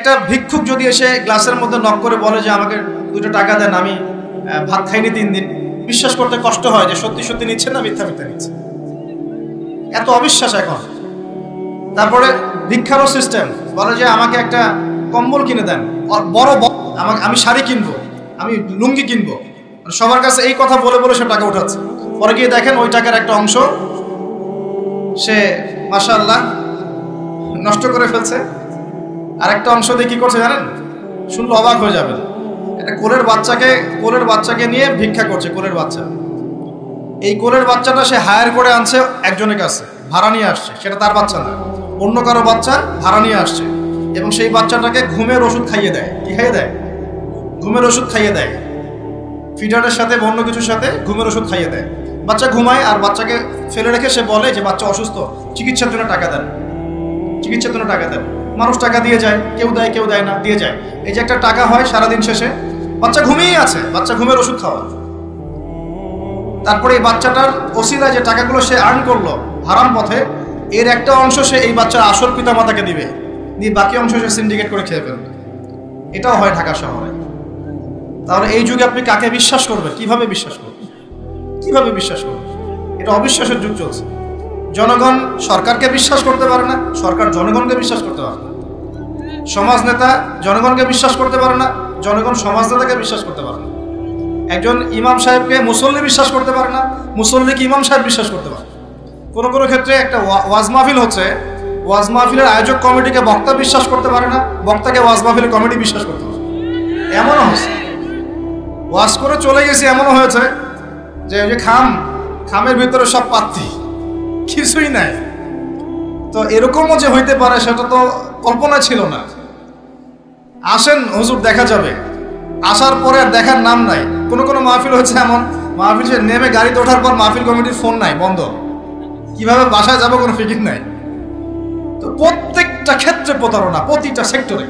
একটা ভিক্ষুক যদি এসে গ্লাসের মধ্যে নক করে বলে যে আমাকে 2টা টাকা দেন, আমি ভাত খাইনি 3 দিন, বিশ্বাস করতে কষ্ট হয় যে সত্যি সত্যি নিচ্ছে না মিথ্যা মিথ্যা নিচ্ছে। এত অবিশ্বাস এখন। তারপরে ভিক্ষারও সিস্টেম, বলে যে আমাকে একটা কম্বল কিনে দেন, বড় আমি শাড়ি কিনবো, আমি লুঙ্গি কিনবো। সবার কাছে এই কথা বলে বলে সে টাকা উঠাচ্ছে। পরে গিয়ে দেখেন ওই টাকার একটা অংশ সে মাশাআল্লাহ নষ্ট করে ফেলছে, আর একটা অংশ দিয়ে কি করছে জানেন? শুনলে অবাক হয়ে যাবেন। একটা কোলের বাচ্চাকে নিয়ে ভিক্ষা করছে। কোলের বাচ্চা, এই কোলের বাচ্চাটা সে হায়ার করে আনছে একজনের কাছে, ভাড়া নিয়ে আসছে। সেটা তার বাচ্চা না, অন্য কারো বাচ্চা ভাড়া নিয়ে আসছে, এবং সেই বাচ্চাটাকে ঘুমের ওষুধ খাইয়ে দেয়। কি খাইয়ে দেয়? ঘুমের ওষুধ খাইয়ে দেয়। ফিডারের সাথে অন্য কিছুর সাথে ঘুমের ওষুধ খাইয়ে দেয়। বাচ্চা ঘুমায়, আর বাচ্চাকে ফেলে রেখে সে বলে যে বাচ্চা অসুস্থ, চিকিৎসার জন্য টাকা দেন, চিকিৎসার জন্য টাকা দেন। মানুষ টাকা দিয়ে যায়, কেউ দেয় কেউ দেয় না, দিয়ে যায়। এই যে একটা টাকা হয় সারাদিন শেষে, বাচ্চা ঘুমিয়েই আছে, বাচ্চা ঘুমের ওষুধ খাওয়া। তারপরে এই বাচ্চাটার ওসিলায় যে টাকাগুলো সে আর্ন করলো হারাম পথে, এর একটা অংশ সে এই বাচ্চার আসল পিতা মাতাকে দিবে, দিয়ে বাকি অংশ সে সিন্ডিকেট করে খেয়ে ফেলবে। এটাও হয় ঢাকা শহরে। তাহলে এই যুগে আপনি কাকে বিশ্বাস করবেন? কিভাবে বিশ্বাস করবেন? কিভাবে বিশ্বাস করবেন? এটা অবিশ্বাসের যুগ চলছে। জনগণ সরকারকে বিশ্বাস করতে পারে না, সরকার জনগণকে বিশ্বাস করতে পারে না। সমাজ নেতা জনগণকে বিশ্বাস করতে পারে না, জনগণ সমাজ নেতাকে বিশ্বাস করতে পারে না। একজন ইমাম সাহেবকে মুসল্লি বিশ্বাস করতে পারে না, মুসল্লিকে ইমাম সাহেব বিশ্বাস করতে পারে। কোনো কোনো ক্ষেত্রে একটা ওয়াজ মাহফিল হচ্ছে, ওয়াজ মাহফিলের আয়োজক কমিটিকে বক্তা বিশ্বাস করতে পারে না, বক্তাকে ওয়াজ মাহফিলের কমিটি বিশ্বাস করতে পারে। এমনও হচ্ছে, ওয়াজ করে চলে গেছি, এমনও হয়েছে যে ওই যে খামের ভিতরে সব পাত্তি, কিছুই নাই। তো এরকমও যে হইতে পারে সেটা তো কল্পনা ছিল না। আসেন হুজুর দেখা যাবে, আসার পরে আর দেখার নাম নাই। কোনো কোনো মাহফিল হচ্ছে এমন, মাহফিল সে নেমে গাড়িতে ওঠার পর মাহফিল কমিটির ফোন নাই, বন্ধ, কিভাবে বাসায় যাবো কোনো ফিকির নাই। তো প্রত্যেকটা ক্ষেত্রে প্রতারণা, প্রতিটা সেক্টরে,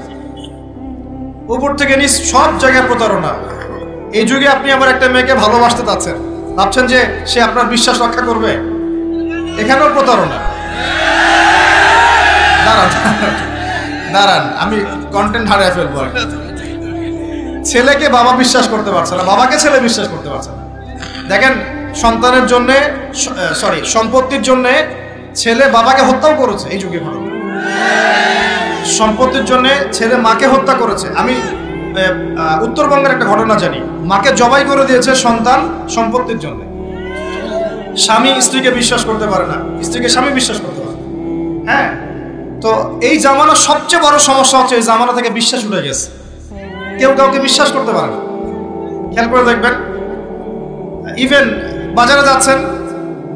উপর থেকে নিচ সব জায়গায় প্রতারণা। এই যুগে আপনি আবার একটা মেয়েকে ভালোবাসতে চাচ্ছেন, ভাবছেন যে সে আপনার বিশ্বাস রক্ষা করবে, এখানেও প্রতারণা। দাঁড়ান আমি কন্টেন্ট হারিয়ে ফেলবো। ছেলেকে বাবা বিশ্বাস করতে পারছে না, বাবাকে ছেলে বিশ্বাস করতে পারছে না। দেখেন সন্তানের জন্যে, সম্পত্তির জন্যে ছেলে বাবাকে হত্যাও করেছে। এই যুগে ঘটনা, সম্পত্তির জন্যে ছেলে মাকে হত্যা করেছে। আমি উত্তরবঙ্গের একটা ঘটনা জানি, মাকে জবাই করে দিয়েছে সন্তান সম্পত্তির জন্য। স্বামী স্ত্রীকে বিশ্বাস করতে পারে না, স্ত্রীকে স্বামী বিশ্বাস করতে পারে। হ্যাঁ, তো এই জামানার সবচেয়ে বড় সমস্যা হচ্ছে এই জামানা থেকে বিশ্বাস উঠে গেছে, কেউ কাউকে বিশ্বাস করতে পারে না। খেয়াল করে দেখবেন, ইভেন বাজারে যাচ্ছেন,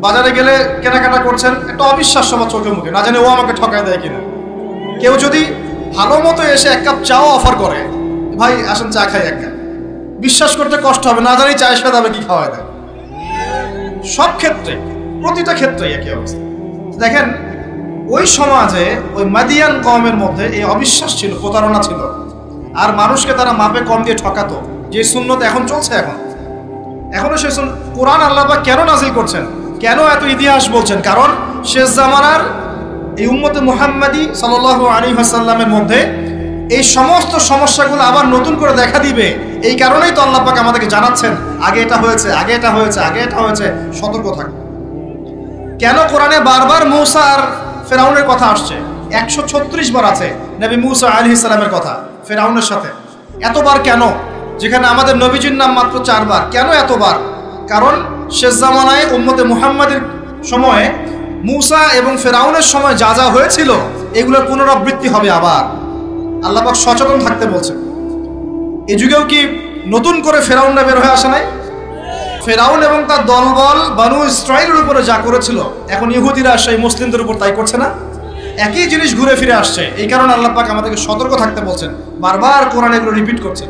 বাজারে গেলে কেনাকাটা করছেন, একটা অবিশ্বাস সবার চোখে মুখে, না জানি ও আমাকে ঠকায় দেয় কিনা। কেউ যদি ভালো মতো এসে 1 কাপ চাও অফার করে, ভাই আসেন চা খাই 1 কাপ, বিশ্বাস করতে কষ্ট হবে, না জানি চায়ের সাথে আবার কি খাওয়ায় দেয়। সব ক্ষেত্রে, প্রতিটা ক্ষেত্রে একই অবস্থা। দেখেন ওই সমাজে, ওই মাদিয়ান কওমের মধ্যে এই অবিশ্বাস ছিল, প্রতারণা ছিল, আর মানুষকে তারা মাপে কম দিয়ে ঠকাতো। যে সুন্নত এখন চলছে, এখনো সে কোরআন আল্লাহ পাক কেন নাজিল করছেন, কেন এত ইতিহাস বলছেন? কারণ শেষ জামানার এই উম্মতে মুহাম্মাদি সাল্লাল্লাহু আলাইহি ওয়াসাল্লামের মধ্যে এই সমস্ত সমস্যাগুলো আবার নতুন করে দেখা দিবে। এই কারণেই তো আল্লাহ পাক আমাদেরকে জানাচ্ছেন, আগে এটা হয়েছে, আগে এটা হয়েছে, আগে এটা হয়েছে, সতর্ক থাকবে। কেন কোরআনে বারবার মূসা আর ফেরাউনের কথা আসছে? 136 বার আছে নবী মূসা আলাইহিস সালামের কথা ফেরাউনের সাথে। এতবার কেন, যেখানে আমাদের নবীজির নাম মাত্র 4 বার? কেন এতবার? কারণ শেষ জামানায় উম্মতে মুহাম্মাদের সময়ে মূসা এবং ফেরাউনের সময় যা যা হয়েছিল এগুলোর পুনরাবৃত্তি হবে আবার। আল্লাহ পাক সচেতন থাকতে বলছেন। এই যুগেও কি নতুন করে ফেরাউনরা বের হয়ে আসে নাই? ফেরাউন এবং তার দলবল বানু ইসরাইলের উপরে যা করেছিল, এখন ইহুদিরা সেই মুসলিমদের উপর তাই করছে না? একই জিনিস ঘুরে ফিরে আসছে। এই কারণে আল্লাহ পাক আমাদেরকে সতর্ক থাকতে বলছেন, বারবার কোরআন এগুলো রিপিট করছেন।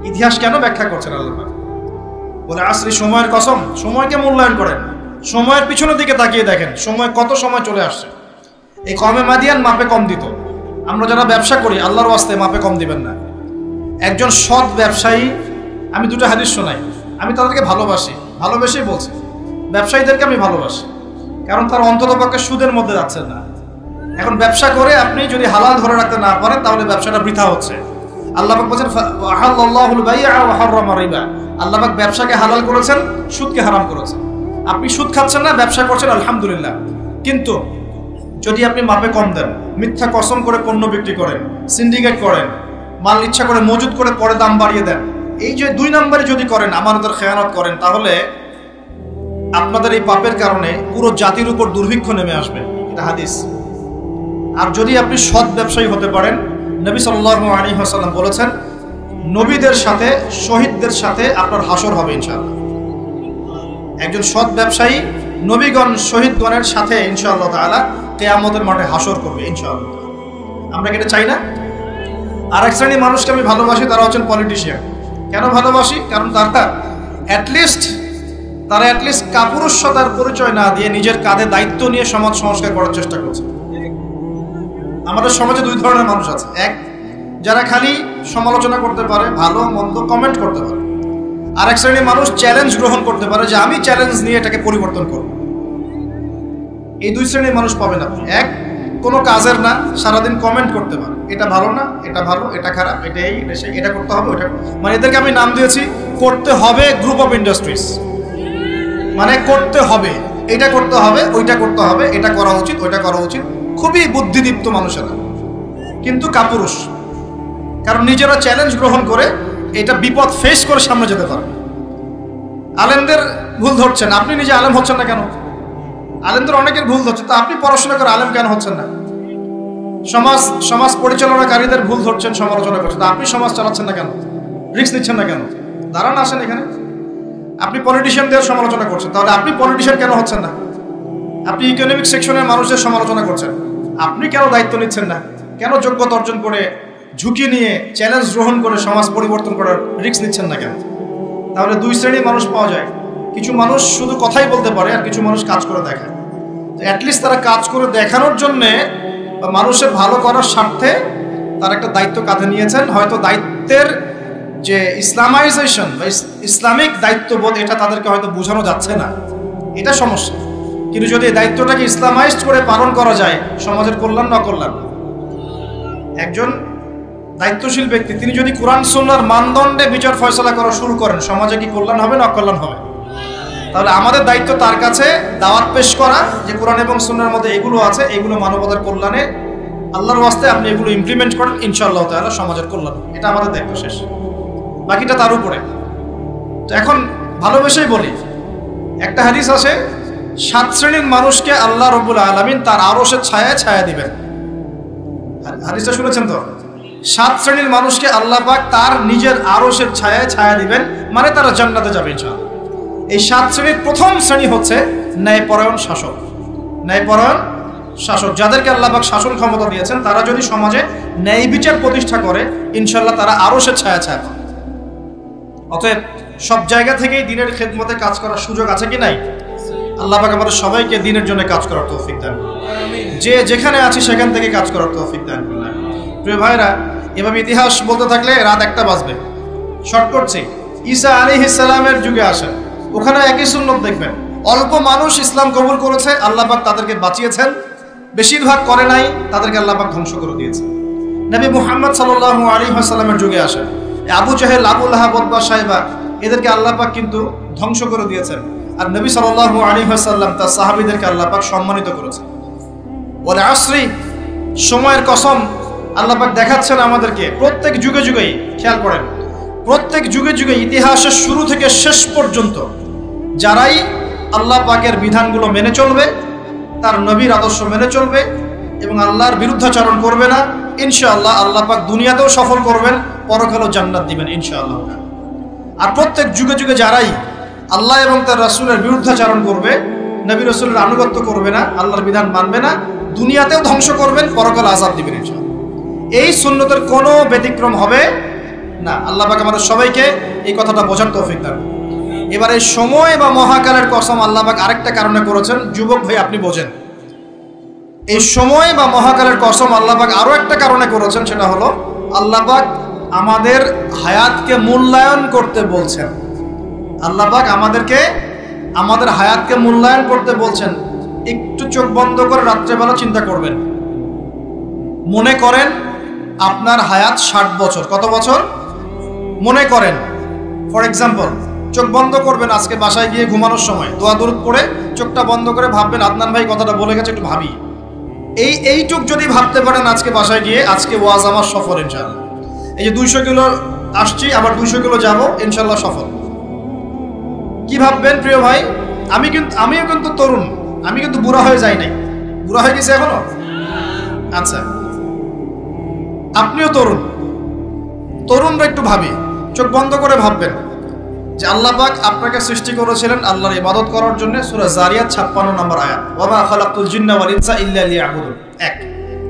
ইতিহাস কেন ব্যাখ্যা করছেন আল্লাহ পাক? বলে আসরি, সময়ের কসম, সময়কে মূল্যায়ন করেন, সময়ের পিছনের দিকে তাকিয়ে দেখেন সময় কত সময় চলে আসছে। এই কমে মাদিয়ান মাপে কম দিত। আমরা যারা ব্যবসা করি আল্লাহর ওয়াস্তে মাপে কম দিবেন না। একজন সৎ ব্যবসায়ী, আমি 2টা হাদিস শোনাই, আমি তাদেরকে ভালোবেসেই বলছি, ব্যবসায়ীদেরকে আমি ভালোবাসি, কারণ তার অন্ততপক্ষে সুদের মধ্যে যাচ্ছে না। এখন ব্যবসা করে আপনি যদি হালাল ধরে রাখতে না পারেন তাহলে ব্যবসাটা বৃথা হচ্ছে। আল্লাহ পাক বলেছেন আহাল্লাহুল বাই'a ওয়া হাররামা রিবা, আল্লাহ পাক ব্যবসাকে হালাল করেছেন, সুদকে হারাম করেছেন। আপনি সুদ খাচ্ছেন না, ব্যবসা করছেন, আলহামদুলিল্লাহ। কিন্তু যদি আপনি মাপে কম দেন, মিথ্যা কসম করে পণ্য বিক্রি করেন, সিন্ডিকেট করেন, মাল ইচ্ছা করে মজুদ করে পরে দাম বাড়িয়ে দেন, এই যে 2 নম্বরে যদি করেন, আমানতের খেয়ানত করেন, তাহলে আপনাদের এই পাপের কারণে পুরো জাতির উপর দুর্ভিক্ষ নেমে আসবে, এটা হাদিস। আর যদি আপনি সৎ ব্যবসায়ী হতে পারেন, নবী সাল্লাল্লাহু আলাইহি ওয়াসাল্লাম বলেছেন নবীদের সাথে শহীদদের সাথে আপনার হাসর হবে ইনশাআল্লাহ। একজন সৎ ব্যবসায়ী নবীগণ শহীদগণের সাথে ইনশাআল্লাহ তাআলা কিয়ামতের মাঠে হাসর করবে ইনশাআল্লাহ। আমরা কি এটা চাই না? আর এক শ্রেণীর মানুষকে আমি ভালোবাসি, তারা হচ্ছেন পলিটিশিয়ান। কেন ভালোবাসি? কারণ তারা অ্যাটলিস্ট কাপুরুষতার পরিচয় না দিয়ে নিজের কাঁধে দায়িত্ব নিয়ে সমাজ সংস্কার করার চেষ্টা করছে। আমাদের সমাজে 2 ধরনের মানুষ আছে। এক, যারা খালি সমালোচনা করতে পারে, ভালো মন্দ কমেন্ট করতে পারে। আর এক শ্রেণীর মানুষ চ্যালেঞ্জ গ্রহণ করতে পারে যে আমি চ্যালেঞ্জ নিয়ে এটাকে পরিবর্তন করব। এই 2 শ্রেণীর মানুষ পাবেন আপনি। এক, কোনো কাজের না, সারাদিন কমেন্ট করতে পারে, এটা ভালো না, এটা ভালো, এটা খারাপ, এটা এই, এটা সেই, এটা করতে হবে, ওটা, মানে এদেরকে আমি নাম দিয়েছি করতে হবে গ্রুপ অফ ইন্ডাস্ট্রিজ। মানে করতে হবে, এটা করতে হবে, ওইটা করতে হবে, এটা করা উচিত, ওইটা করা উচিত। খুবই বুদ্ধিদীপ্ত মানুষেরা, কিন্তু কাপুরুষ। কারণ নিজেরা চ্যালেঞ্জ গ্রহণ করে এটা বিপদ ফেস করে সামনে যেতে পারে। আলেমদের ভুল ধরছেন, আপনি নিজে আলেম হচ্ছেন না কেন? আলেমদের অনেকের ভুল ধরছে, তা আপনি পড়াশোনা করে আলেম কেন হচ্ছেন না? সমাজ পরিচালনাকারীদের ভুল ধরছেন, সমালোচনা করছেন, তা আপনি সমাজ চালাচ্ছেন না কেন? রিস্ক নিচ্ছেন না কেন? দাঁড়ান, আসেন এখানে। আপনি পলিটিশিয়ানদের সমালোচনা করছেন, তাহলে আপনি পলিটিশিয়ান কেন হচ্ছেন না? আপনি ইকোনমিক সেকশনের মানুষদের সমালোচনা করছেন, আপনি কেন দায়িত্ব নিচ্ছেন না? কেন যোগ্যতা অর্জন করে, ঝুঁকি নিয়ে, চ্যালেঞ্জ গ্রহণ করে সমাজ পরিবর্তন করার রিস্ক নিচ্ছেন না কেন? তাহলে 2 শ্রেণীর মানুষ পাওয়া যায়। কিছু মানুষ শুধু কথাই বলতে পারে, আর কিছু মানুষ কাজ করে দেখায়। তো অ্যাটলিস্ট তারা কাজ করে দেখানোর জন্যে বা মানুষের ভালো করার স্বার্থে তারা একটা দায়িত্ব কাঁধে নিয়েছেন। হয়তো দায়িত্বের যে ইসলামাইজেশন বা ইসলামিক দায়িত্ববোধ, এটা তাদেরকে হয়তো বোঝানো যাচ্ছে না, এটা সমস্যা। কিন্তু যদি এই দায়িত্বটাকে ইসলামাইজড করে পালন করা যায়, সমাজের কল্যাণ না কল্যাণ। একজন দায়িত্বশীল ব্যক্তি তিনি যদি কোরআন সুন্নাহর মানদণ্ডে বিচার ফয়সালা করা শুরু করেন, সমাজে কি কল্যাণ হবে না অকল্যাণ হবে? তাহলে আমাদের দায়িত্ব তার কাছে দাওয়াত পেশ করা যে কোরআন এবং সুন্নাহর মধ্যে এগুলো আছে, এগুলো মানবতার কল্যাণে, আল্লাহর ওয়াস্তে আপনি এগুলো ইমপ্লিমেন্ট করেন, ইনশাআল্লাহ তাআলা সমাজের কল্যাণ। এটা আমাদের দায়িত্ব, শেষ। বাকিটা তার উপরে। তো এখন ভালোবেসেই বলি, একটা হাদিস আছে 7 শ্রেণীর মানুষকে আল্লাহ রাব্বুল আলামিন তার আরশের ছায়ায় ছায়া দিবেন। হাদিসটা শুনেছেন তো? 7 শ্রেণীর মানুষকে আল্লাহ পাক তার নিজের আরশের ছায়ায় ছায়া দিবেন, মানে তারা জান্নাতে যাবে ইনশাআল্লাহ। এই 7 শ্রেণীর প্রথম শ্রেণী হচ্ছে ন্যায়পরায়ণ শাসক। ন্যায়পরায়ণ শাসক, যাদেরকে আল্লাহ পাক শাসন ক্ষমতা দিয়েছেন, তারা যদি সমাজে ন্যায় বিচার প্রতিষ্ঠা করে, ইনশাআল্লাহ তারা আরশের ছায়া ছায়া পাবে। অতএব সব জায়গা থেকেই দ্বীনের খেদমতে কাজ করার সুযোগ আছে কি নাই? আল্লাহ পাক আমাদের সবাইকে দ্বীনের জন্য কাজ করার তৌফিক দান করুন। যে যেখানে আছি সেখান থেকে কাজ করার তৌফিক দান করুন। প্রিয় ভাইরা, এভাবে ইতিহাস বলতে থাকলে রাত 1টা বাজবে। শর্ট করছি, ঈসা আলাইহিস সালামের যুগে আসেন, ওখানে একই সুন্নত দেখবেন। অল্প মানুষ ইসলাম কবুল করেছে, আল্লাহ পাক তাদেরকে বাঁচিয়েছেন। বেশিরভাগ করে নাই, তাদেরকে আল্লাহ পাক ধ্বংস করে দিয়েছেন। নবী মুহাম্মদ সাল্লাল্লাহু আলাইহি ওয়াসাল্লামের যুগে আসেন, আবু জাহেল, আবু লাহাব, উতবা, শাইবা, এদেরকে আল্লাহ পাক কিন্তু ধ্বংস করে দিয়েছেন। আর নবী সাল্লাল্লাহু আলাইহি ওয়াসাল্লাম তার সাহাবীদেরকে আল্লাহ পাক সম্মানিত করেছেন। ওয়াল আসরি, সময়ের কসম, আল্লাহ পাক দেখাচ্ছেন আমাদেরকে প্রত্যেক যুগে যুগেই। খেয়াল করেন, প্রত্যেক যুগে যুগে ইতিহাসের শুরু থেকে শেষ পর্যন্ত যারাই আল্লাহ পাকের বিধানগুলো মেনে চলবে, তার নবীর আদর্শ মেনে চলবে এবং আল্লাহর বিরুদ্ধাচরণ করবে না, ইনশাআল্লাহ আল্লাহ পাক দুনিয়াতেও সফল করবেন, পরকালেও জান্নাত দিবেন ইনশাআল্লাহ। আর প্রত্যেক যুগে যুগে যারাই আল্লাহ এবং তার রাসূলের বিরুদ্ধাচরণ করবে, নবী রাসূলের আনুগত্য করবে না, আল্লাহর বিধান মানবে না, দুনিয়াতেও ধ্বংস করবেন, পরকালে আযাব দিবেন ইনশাআল্লাহ। এই সুন্নতের কোনো ব্যতিক্রম হবে না। আল্লাহ পাক আমাদের সবাইকে এই কথাটা বোঝার তৌফিক দান। এবার এই সময় বা মহাকালের কসম আল্লাহ পাক আরেকটা কারণে করেছেন, যুবক ভাই আপনি বোঝেন। এই সময় বা মহাকালের কসম আল্লাহ পাক আরো একটা কারণে করেছেন, সেটা হলো আল্লাহ পাক আমাদের হায়াতকে মূল্যায়ন করতে বলছেন। আল্লাহ পাক আমাদের হায়াতকে মূল্যায়ন করতে বলছেন। একটু চোখ বন্ধ করে রাত্রেবেলা চিন্তা করবেন, মনে করেন আপনার হায়াত 60 বছর। কত বছর? মনে করেন, ফর এক্সাম্পল, চোখ বন্ধ করবেন আজকে বাসায় গিয়ে ঘুমানোর সময়, দোয়া দরুদ পড়ে চোখটা বন্ধ করে ভাববেন আদনান ভাই কথাটা বলে গেছে, একটু ভাবি। এইটুক যদি ভাবতে পারেন আজকে বাসায় গিয়ে, আজকে ওয়াজ আমার সফল ইনশাআল্লাহ। এই যে 200 কিলো আসছি, আবার 200 কিলো যাব, ইনশাআল্লাহ সফল। কি ভাববেন প্রিয় ভাই? আমিও কিন্তু তরুণ, আমি কিন্তু বুড়া হয়ে যাই নাই। বুড়া হয়ে গেছে এখনো? আচ্ছা, আপনিও তরুণ। তরুণরা একটু ভাবি, চোখ বন্ধ করে ভাববেন যে আল্লাহ পাক আপনাকে সৃষ্টি করেছিলেন আল্লাহর ইবাদত করার জন্য। সূরা জারিয়াত 56 নম্বর আয়াত, ওয়া মা খালাকতুল জিন্না ওয়াল ইনসা ইল্লা লিয়াবুদুন। 1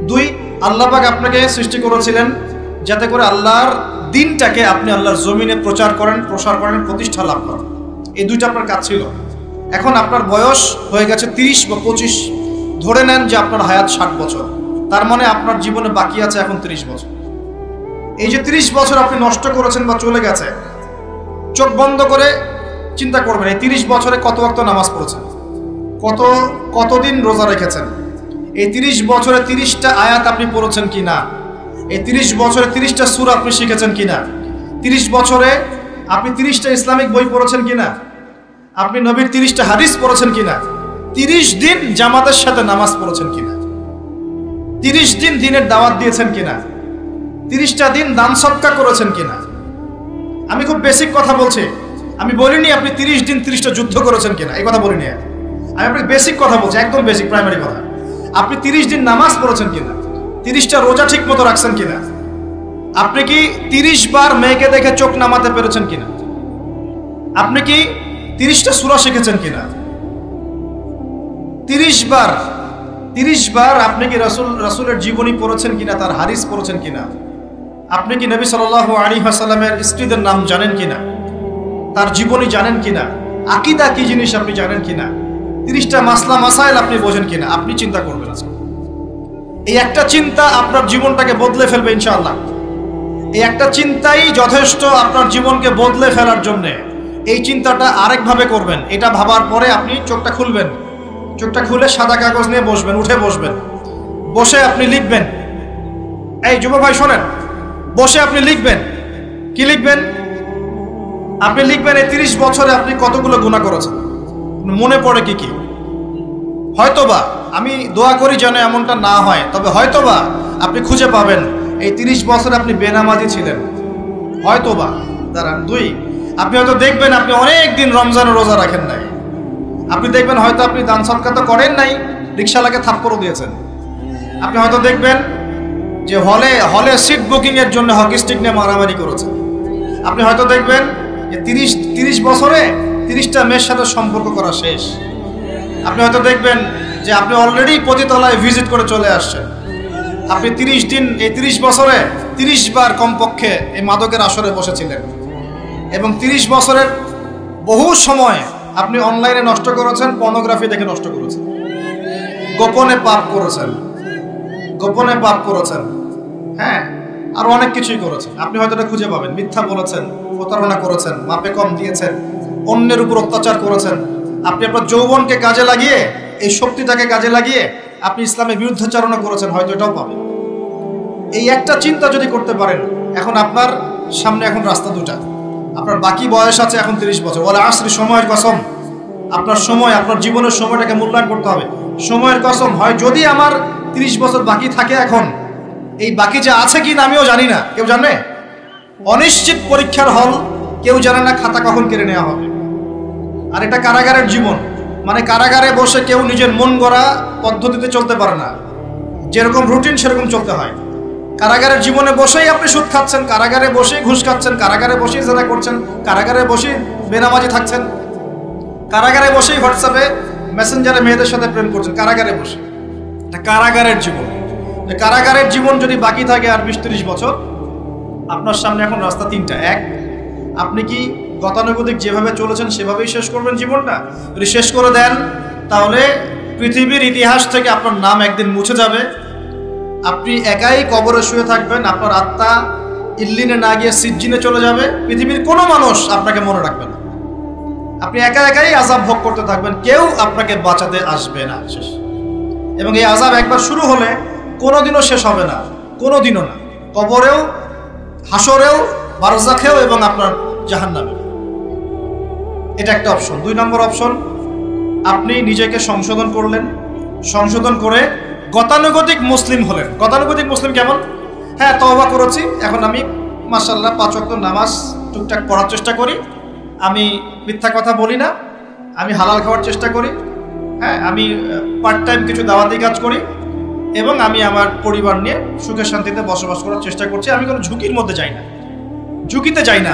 2 আল্লাহ পাক আপনাকে সৃষ্টি করেছিলেন যাতে করে আল্লাহর দ্বীনটাকে আপনি আল্লাহর জমিনে প্রচার করেন, প্রসার করেন, প্রতিষ্ঠা লাভ করেন। এই দুইটা আপনার কাজ ছিল। এখন আপনার বয়স হয়ে গেছে 30 বা 25, ধরে নেন যে আপনার হায়াত 60 বছর, তার মানে আপনার জীবনে বাকি আছে এখন 30 বছর। এই যে 30 বছর আপনি নষ্ট করেছেন বা চলে গেছে, চোখ বন্ধ করে চিন্তা করবেন এই 30 বছরে কত ওয়াক্ত নামাজ পড়েছেন, কতদিন রোজা রেখেছেন, এই 30 বছরে 30টা আয়াত আপনি পড়েছেন কিনা, এই 30 বছরে 30টা সূরা আপনি শিখেছেন কিনা, 30 বছরে আপনি 30টা ইসলামিক বই পড়েছেন কিনা, আপনি নবীর 30টা হাদিস পড়েছেন কিনা, 30 দিন জামাতের সাথে নামাজ পড়েছেন কিনা, 30 দিন দ্বীনের দাওয়াত দিয়েছেন কিনা, 30টা দিন দান সদকা করেছেন কিনা। আমি খুব বেসিক কথা বলছি, আমি বলিনি আপনি 30 দিন 30টা যুদ্ধ করেছেন কিনা, এই কথা বলিনি। আমি আপনাকে বেসিক কথা বলছি, একদম বেসিক প্রাইমারি কথা। আপনি 30 দিন নামাজ পড়েছেন কিনা, 30টা রোজা ঠিক মতো রাখছেন কিনা, আপনি কি 30 বার মেয়েকে দেখে চোখ নামাতে পেরেছেন কিনা, আপনি কি 30টা সূরা শিখেছেন কিনা, 30 বার আপনি কি রাসূলের জীবনী পড়েছেন কিনা, তার হাদিস পড়েছেন কিনা, আপনি কি নবী সাল্লাল্লাহু আলাইহি ওয়াসাল্লামের স্ত্রীদের নাম জানেন কিনা, তার জীবনী জানেন কিনা, আকীদা কি জিনিস আপনি জানেন কিনা, 30টা মাসলা মাসাইল আপনি বোঝেন কিনা। আপনি চিন্তা করবেন আজকে, এই একটা চিন্তা আপনার জীবনটাকে বদলে ফেলবে ইনশাআল্লাহ। এই একটা চিন্তাই যথেষ্ট আপনার জীবনকে বদলে ফেলার জন্য। এই চিন্তাটা আরেকভাবে করবেন, এটা ভাবার পরে আপনি চোখটা খুলবেন, চোখটা খুলে সাদা কাগজ নিয়ে বসবেন, উঠে বসবেন, বসে আপনি লিখবেন। এই যুবক ভাই শোনেন, বসে আপনি লিখবেন। কি লিখবেন? আপনি লিখবেন এই 30 বছরে আপনি কতগুলো গুনাহ করেছেন, মনে পড়ে কি কি। হয়তোবা, আমি দোয়া করি যেন এমনটা না হয়, তবে হয়তোবা আপনি খুঁজে পাবেন এই 30 বছরে আপনি বেনামাজি ছিলেন, হয়তোবা। দাঁড়ান, 2 আপনি হয়তো দেখবেন আপনি অনেক দিন রমজানের রোজা রাখেন নাই। আপনি দেখবেন হয়তো আপনি দান সদকা তো করেন নাই, রিকশাওয়ালাকে থাপ্পড়ও দিয়েছেন। আপনি হয়তো দেখবেন যে হলে সিট বুকিং এর জন্য হকি স্টিক নিয়ে মারামারি করেছেন। আপনি হয়তো দেখবেন যে 30 বছরে 30টা মেয়ের সাথে সম্পর্ক করা শেষ। আপনি হয়তো দেখবেন যে আপনি অলরেডি পতিতলায় ভিজিট করে চলে আসছেন। আপনি 30 দিন, এই 30 বছরে 30 বার কমপক্ষে এই মাদকের আসরে বসেছিলেন, এবং 30 বছরের বহু সময় আপনি অনলাইনে নষ্ট করেছেন, পর্নোগ্রাফি দেখে নষ্ট করেছেন, গোপনে পাপ করেছেন, হ্যাঁ, আর অনেক কিছুই করেছেন। আপনি হয়তো এটা খুঁজে পাবেন। মিথ্যা বলেছেন, প্রতারণা করেছেন, মাপে কম দিয়েছেন, অন্যের উপর অত্যাচার করেছেন। আপনি আপনার যৌবনকে কাজে লাগিয়ে, এই শক্তিটাকে কাজে লাগিয়ে আপনি ইসলামের বিরুদ্ধাচারণা করেছেন, হয়তো এটাও পাবেন। এই একটা চিন্তা যদি করতে পারেন, এখন আপনার সামনে এখন রাস্তা দুটা। আপনার বাকি বয়স আছে এখন 30 বছর। ওয়াল আসরি, সময়ের কসম। আপনার সময়, আপনার জীবনের সময়টাকে মূল্যায়ন করতে হবে। সময়ের কসম, হয় যদি আমার 30 বছর বাকি থাকে, এখন এই বাকি যে আছে কি না আমিও জানি না, কেউ জানে? অনিশ্চিত পরীক্ষার হল, কেউ জানে না খাতা কখন কেড়ে নেওয়া হবে। আর এটা কারাগারের জীবন, মানে কারাগারে বসে কেউ নিজের মন গড়া পদ্ধতিতে চলতে পারে না, যেরকম রুটিন সেরকম চলতে হয়। কারাগারের জীবনে বসেই আপনি সুদ খাচ্ছেন, কারাগারে বসেই ঘুষ খাচ্ছেন, কারাগারে বসেই জেনা করছেন, কারাগারে বসেই বেনামাজি থাকছেন, কারাগারে বসেই হোয়াটসঅ্যাপে মেসেঞ্জারে মেয়েদের সাথে প্রেম করছেন, কারাগারে বসে। এটা কারাগারের জীবন। কারাগারের জীবন যদি বাকি থাকে আর 20-30 বছর, আপনার সামনে এখন রাস্তা 3টা। 1, আপনি কি গতানুগতিক যেভাবে চলেছেন সেভাবেই শেষ করবেন জীবনটা? যদি শেষ করে দেন, তাহলে পৃথিবীর ইতিহাস থেকে আপনার নাম একদিন মুছে যাবে। আপনি একাই কবরে শুয়ে থাকবেন, আপনার আত্মা ইল্লিনে না গিয়ে সিজ্জিনে চলে যাবে। পৃথিবীর কোনো মানুষ আপনাকে মনে রাখবে না। আপনি একাই আযাব ভোগ করতে থাকবেন, কেউ আপনাকে বাঁচাতে আসবে না। শেষ। এবং এই আযাব একবার শুরু হলে কোনোদিনও শেষ হবে না, কোনোদিনও না, কবরেও, হাসরেও, বারজাখেও এবং আপনার জাহান্নামে। এটা একটা অপশন। 2 নম্বর অপশন, আপনি নিজেকে সংশোধন করলেন, সংশোধন করে গতানুগতিক মুসলিম হলেন। গতানুগতিক মুসলিম কেমন? হ্যাঁ, তওবা করেছি, এখন আমি মাশাআল্লাহ 5 ওয়াক্ত নামাজ টুকটাক পড়ার চেষ্টা করি, আমি মিথ্যা কথা বলি না, আমি হালাল খাওয়ার চেষ্টা করি, হ্যাঁ, আমি পার্ট টাইম কিছু দাওয়াতি কাজ করি এবং আমি আমার পরিবার নিয়ে সুখে শান্তিতে বসবাস করার চেষ্টা করছি। আমি কোনো ঝুঁকির মধ্যে যাই না, ঝুঁকিতে যাই না,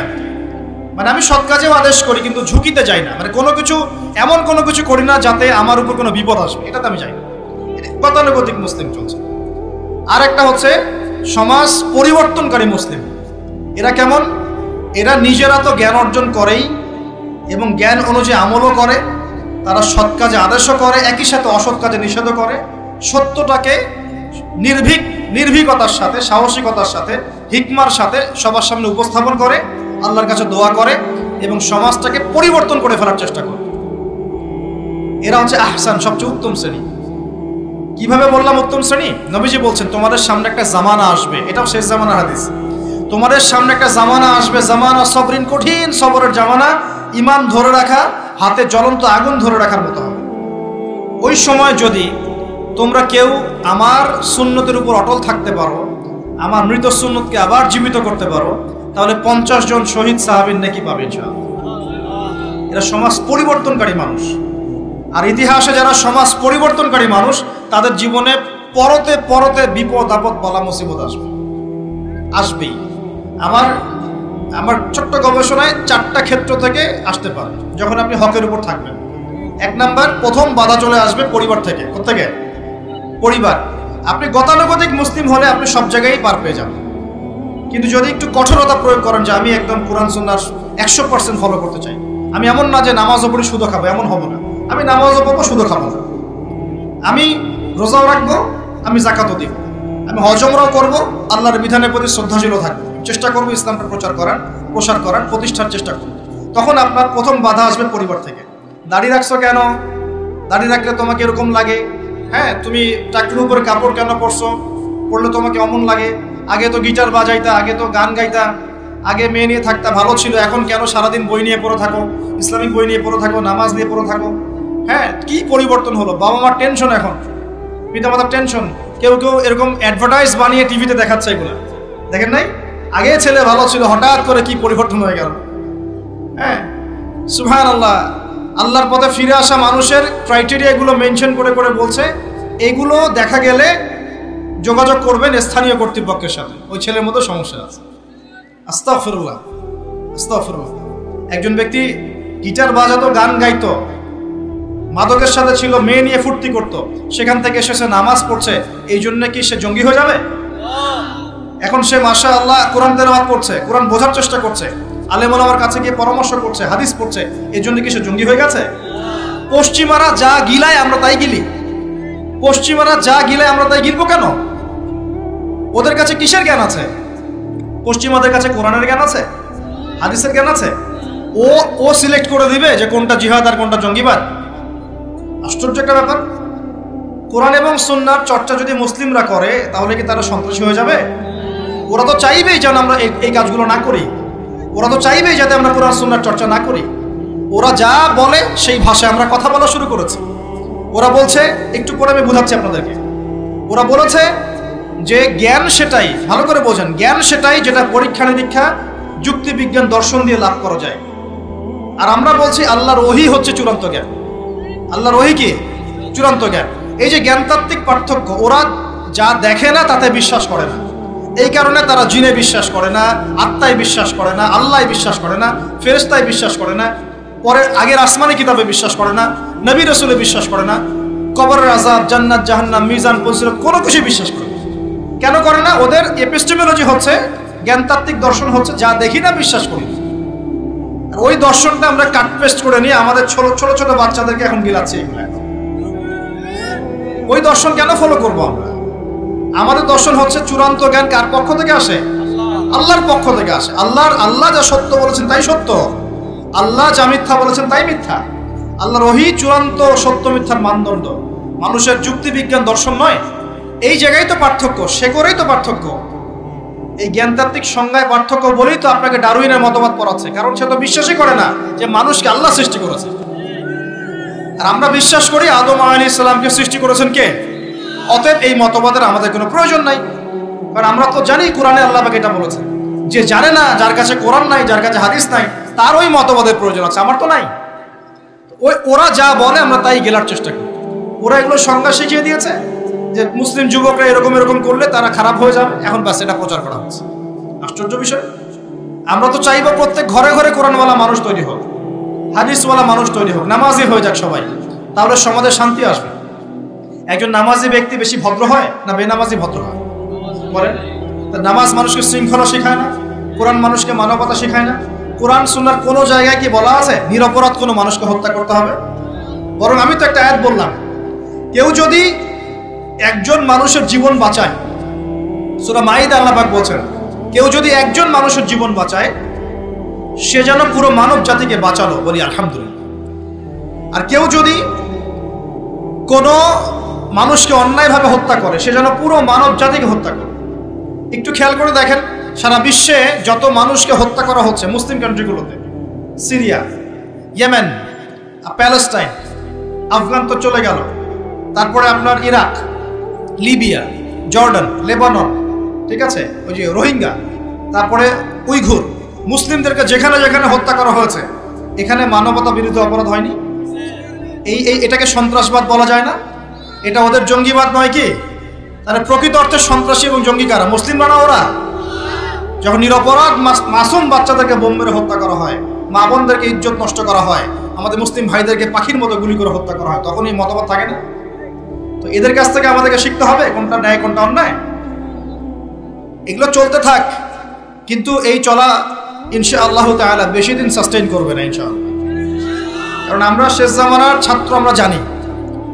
মানে আমি সৎ কাজেও আদেশ করি কিন্তু ঝুঁকিতে যাই না, মানে কোনো কিছু এমন কোনো কিছু করি না যাতে আমার উপর কোনো বিপদ আসবে, এটাতে আমি যাই না। গতানুগতিক মুসলিম চলছে। আর একটা হচ্ছে সমাজ পরিবর্তনকারী মুসলিম। এরা কেমন? এরা নিজেরা তো জ্ঞান অর্জন করেই এবং জ্ঞান অনুযায়ী আমলও করে, তারা সৎ কাজে আদেশও করে, একই সাথে অসৎ কাজে নিষেধও করে, সত্যটাকে নির্ভীকতার সাথে, সাহসিকতার সাথে, হিকমার সাথে সবার সামনে উপস্থাপন করে, আল্লাহর কাছে দোয়া করে এবং সমাজটাকে পরিবর্তন করে ফেলার চেষ্টা করে। এরা হচ্ছে আহসান, সবচেয়ে উত্তম শ্রেণী। কিভাবে বললাম উত্তম শ্রেণী? নবীজি বলছেন তোমাদের সামনে একটা জামানা আসবে, এটাও শেষ জামানার হাদিস। তোমাদের সামনে একটা জামানা আসবে, জামানা সবরিন, কঠিন সবরের জামানা, ঈমান ধরে রাখা হাতে জ্বলন্ত আগুন ধরে রাখার মতো হবে। ওই সময় যদি তোমরা কেউ আমার সুন্নতের উপর অটল থাকতে পারো, আমার মৃত সুন্নতকে আবার জীবিত করতে পারো, তাহলে 50 জন শহীদ সাহাবীর নেকি পাবে ইনশাআল্লাহ। এরা সমাজ পরিবর্তনকারী মানুষ। আর ইতিহাসে যারা সমাজ পরিবর্তনকারী মানুষ, তাদের জীবনে পরতে পরতে বিপদ আপদ বালা মুসিবত আসবেই। আমার ছোট্ট গবেষণায় 4টা ক্ষেত্র থেকে আসতে পারে যখন আপনি হকের উপর থাকবেন। 1 নাম্বার, প্রথম বাধা চলে আসবে পরিবার থেকে। কোত্থেকে? পরিবার। আপনি গতানুগতিক মুসলিম হলে আপনি সব জায়গায় পার পেয়ে যাবেন, কিন্তু যদি একটু কঠোরতা প্রয়োগ করেন যে আমি একদম কোরআন সুন্নাহ 100% ফলো করতে চাই, আমি এমন না যে নামাজও পড়ি সুদও খাবো, এমন হবো না, আমি নামাজও পড়বো সুদও খাবো না, আমি রোজাও রাখবো, আমি যাকাতও দিব, আমি হজ উমরাও করবো, আল্লাহর বিধানের প্রতি শ্রদ্ধাশীল থাকবো, চেষ্টা করবো ইসলামটা প্রসার করার প্রতিষ্ঠার চেষ্টা করবো, তখন আপনার প্রথম বাধা আসবে পরিবার থেকে। দাড়ি রাখছো কেন? দাড়ি রাখলে তোমাকে এরকম লাগে, হ্যাঁ, তুমি টাকটির উপরে কাপড় কেন পরলে তোমাকে অমন লাগে, আগে তো গিটার বাজাইতা, আগে তো গান গাইতা, আগে মেয়ে নিয়ে থাকতা, ভালো ছিল, এখন কেন সারাদিন বই নিয়ে পড়ে থাকো, ইসলামিক বই নিয়ে পড়ে থাকো, নামাজ নিয়ে পড়ে থাকো, হ্যাঁ, কি পরিবর্তন হলো। বাবা মার টেনশন, এখন পিতামাতার টেনশন, কেউ এরকম অ্যাডভার্টাইজ বানিয়ে টিভিতে দেখাচ্ছে, এগুলো দেখেন নাই? আগে ছেলে ভালো ছিল, হঠাৎ করে কি পরিবর্তন হয়ে গেল। হ্যাঁ, সুবহানাল্লাহ। আল্লাহর পথে ফিরে আসা মানুষের ক্রাইটেরিয়া এগুলো মেনশন করে বলছে, এগুলো দেখা গেলে যোগাযোগ করবেন স্থানীয় কর্তৃপক্ষের সাথে, ওই ছেলের মতো সমস্যা আছে। আস্তাগফিরুল্লাহ, আস্তাগফিরুল্লাহ। একজন ব্যক্তি গিটার বাজাতো, গান গাইতো, মাদকের সাথে ছিল, মেয়ে নিয়ে ফুর্তি করতো, সেখান থেকে এসে নামাজ পড়ছে, এই জন্য কি সে জঙ্গি হয়ে যাবে? এখন সে মাশাআল্লাহ কোরআন তেলাওয়াত করছে, কোরআন বোঝার চেষ্টা করছে, আলেম ওলামার কাছে গিয়ে পরামর্শ করছে, হাদিস পড়ছে, এই জন্য কি সে জঙ্গি হয়ে গেছে? পশ্চিমারা যা গিলায় আমরা তাই গিলি, পশ্চিমারা যা গিলায় আমরা তাই গিলবো কেন? ওদের কাছে কিসের জ্ঞান আছে? পশ্চিমাদের কাছে কোরআনের জ্ঞান আছে, হাদিসের জ্ঞান আছে। ও সিলেক্ট করে দিবে যে কোনটা জিহাদ আর কোনটা জঙ্গিবাদ? আশ্চর্য একটা ব্যাপার। কোরআন এবং সুন্নাহর চর্চা যদি মুসলিমরা করে, তাহলে কি তারা সন্ত্রাসী হয়ে যাবে? ওরা তো চাইবেই যেন আমরা এই কাজগুলো না করি, ওরা তো চাইবেই যাতে আমরা কোরআন সুন্নাহর চর্চা না করি। ওরা যা বলে সেই ভাষায় আমরা কথা বলা শুরু করেছি। ওরা বলছে, একটু পরে আমি বোঝাচ্ছি আপনাদেরকে, ওরা বলেছে যে জ্ঞান সেটাই, ভালো করে বোঝেন, জ্ঞান সেটাই যেটা পরীক্ষা নিরীক্ষা, যুক্তি বিজ্ঞান, দর্শন দিয়ে লাভ করা যায়। আর আমরা বলছি আল্লাহর ওহী হচ্ছে চূড়ান্ত জ্ঞান। আল্লাহর ওহী কি? চূড়ান্ত জ্ঞান। এই যে জ্ঞানতাত্ত্বিক পার্থক্য, ওরা যা দেখে না তাতে বিশ্বাস করে না, এই কারণে তারা জিনে বিশ্বাস করে না, আত্মায় বিশ্বাস করে না, আল্লাহ বিশ্বাস করে না, ফেরেশতায় বিশ্বাস করে না, পরে আগের আসমানি কিতাবে বিশ্বাস করে না, নবী রাসূলে বিশ্বাস করে না, কবরের আযাব, জান্নাত জাহান্নাম, মিজান, ফজিলত কোনো কিছু বিশ্বাস করে না। কেন করে না? ওদের এপিস্টেমোলজি হচ্ছে, জ্ঞানতাত্ত্বিক দর্শন হচ্ছে যা দেখি না বিশ্বাস করি। আর ওই দর্শনটা আমরা কাট পেস্ট করে নিয়ে আমাদের ছোট বাচ্চাদেরকে এখন গিলাচ্ছি। এগুলো ওই দর্শন কেন ফলো করবো আমরা? আমাদের দর্শন হচ্ছে চূড়ান্ত জ্ঞান কার পক্ষ থেকে আসে? আল্লাহর পক্ষ থেকে আসে। আল্লাহ যা সত্য বলেছেন তাই সত্য, আল্লাহ যা মিথ্যা বলেছেন তাই মিথ্যা। আল্লাহর ওহী চূড়ান্ত সত্য মিথ্যার মানদণ্ড, মানুষের যুক্তি বিজ্ঞান দর্শন নয়। এই জায়গায় তো পার্থক্য, সে করেই তো পার্থক্য। এই জ্ঞানতাত্ত্বিক সংজ্ঞায় পার্থক্য বলেই তো আপনাকে ডারউইনের মতবাদ পড়াচ্ছে, কারণ সে তো বিশ্বাসই করে না যে মানুষকে আল্লাহ সৃষ্টি করেছে। আর আমরা বিশ্বাস করি আদম আলাইহিস সালামকে সৃষ্টি করেছেন কে? অতএব এই মতবাদের আমাদের কোনো প্রয়োজন নাই, কারণ আমরা তো জানি কোরআনে আল্লাহ পাক এটা বলেছেন। যে জানে না, যার কাছে কোরআন নাই, যার কাছে হাদিস নাই, তার ওই মতবাদের প্রয়োজন আছে, আমার তো নাই। ওরা যা বলে আমরা তাই গেলার চেষ্টা করি। ওরা এগুলো সংজ্ঞা শিখিয়ে দিয়েছে যে মুসলিম যুবকরা এরকম এরকম করলে তারা খারাপ হয়ে যাবে, এখন ব্যাস এটা প্রচার করা হচ্ছে। আশ্চর্য বিষয়। আমরা তো চাইবো প্রত্যেক ঘরে ঘরে কোরআনওয়ালা মানুষ তৈরি হোক, হাদিসওয়ালা মানুষ তৈরি হোক, নামাজি হয়ে যাক সবাই, তাহলে সমাজে শান্তি আসবে। একজন নামাজি ব্যক্তি বেশি ভদ্র হয় না বেনামাজি ভদ্র হয় বলেন? নামাজ মানুষকে শৃঙ্খলা শেখায় না, কোরআন মানুষকে মানবতা শেখায় না। কোরআন সুন্নাহর কোনো জায়গায় কি বলা আছে নিরপরাধ কোনো মানুষকে হত্যা করতে হবে? বরং আমি তো একটা আয়াত বললাম, কেউ যদি একজন মানুষের জীবন বাঁচায়, সূরা মাইদা আল্লাহ পাক বলছেন, কেউ যদি একজন মানুষের জীবন বাঁচায় সে যেন পুরো মানব জাতিকে বাঁচালো, বলি আলহামদুলিল্লাহ। আর কেউ যদি কোনো মানুষকে অন্যায়ভাবে হত্যা করে সে যেন পুরো মানব জাতিকে হত্যা করে। একটু খেয়াল করে দেখেন, সারা বিশ্বে যত মানুষকে হত্যা করা হচ্ছে মুসলিম কান্ট্রিগুলোতে, সিরিয়া, ইয়েমেন, প্যালেস্টাইন, আফগান তো চলে গেল, তারপরে আপনার ইরাক, লিবিয়া, জর্ডান, লেবানন, ঠিক আছে, ওই যে রোহিঙ্গা, তারপরে উইঘুর, মুসলিমদেরকে যেখানে যেখানে হত্যা করা হয়েছে, এখানে মানবতা বিরোধী অপরাধ হয়নি? এটাকে সন্ত্রাসবাদ বলা যায় না? এটা ওদের জঙ্গিবাদ নয় কি? তাহলে প্রকৃত অর্থে সন্ত্রাসী এবং জঙ্গি কারা? মুসলিমরা না ওরা? যখন নিরপরাধ মাসুম বাচ্চাদেরকে বোম মেরে হত্যা করা হয়, মা বোনদেরকে ইজ্জত নষ্ট করা হয়, আমাদের মুসলিম ভাইদেরকে পাখির মতো গুলি করে হত্যা করা হয়, তখন এই মতবাদ থাকে না? তো এদের কাছ থেকে আমাদেরকে শিখতে হবে কোনটা ন্যায় কোনটা অন্যায়। এগুলো চলতে থাক, কিন্তু এই চলা ইনশাআল্লাহ তাআলা বেশি দিন সাস্টেইন করবে না ইনশাআল্লাহ। কারণ আমরা শেষ জামানার ছাত্র, আমরা জানি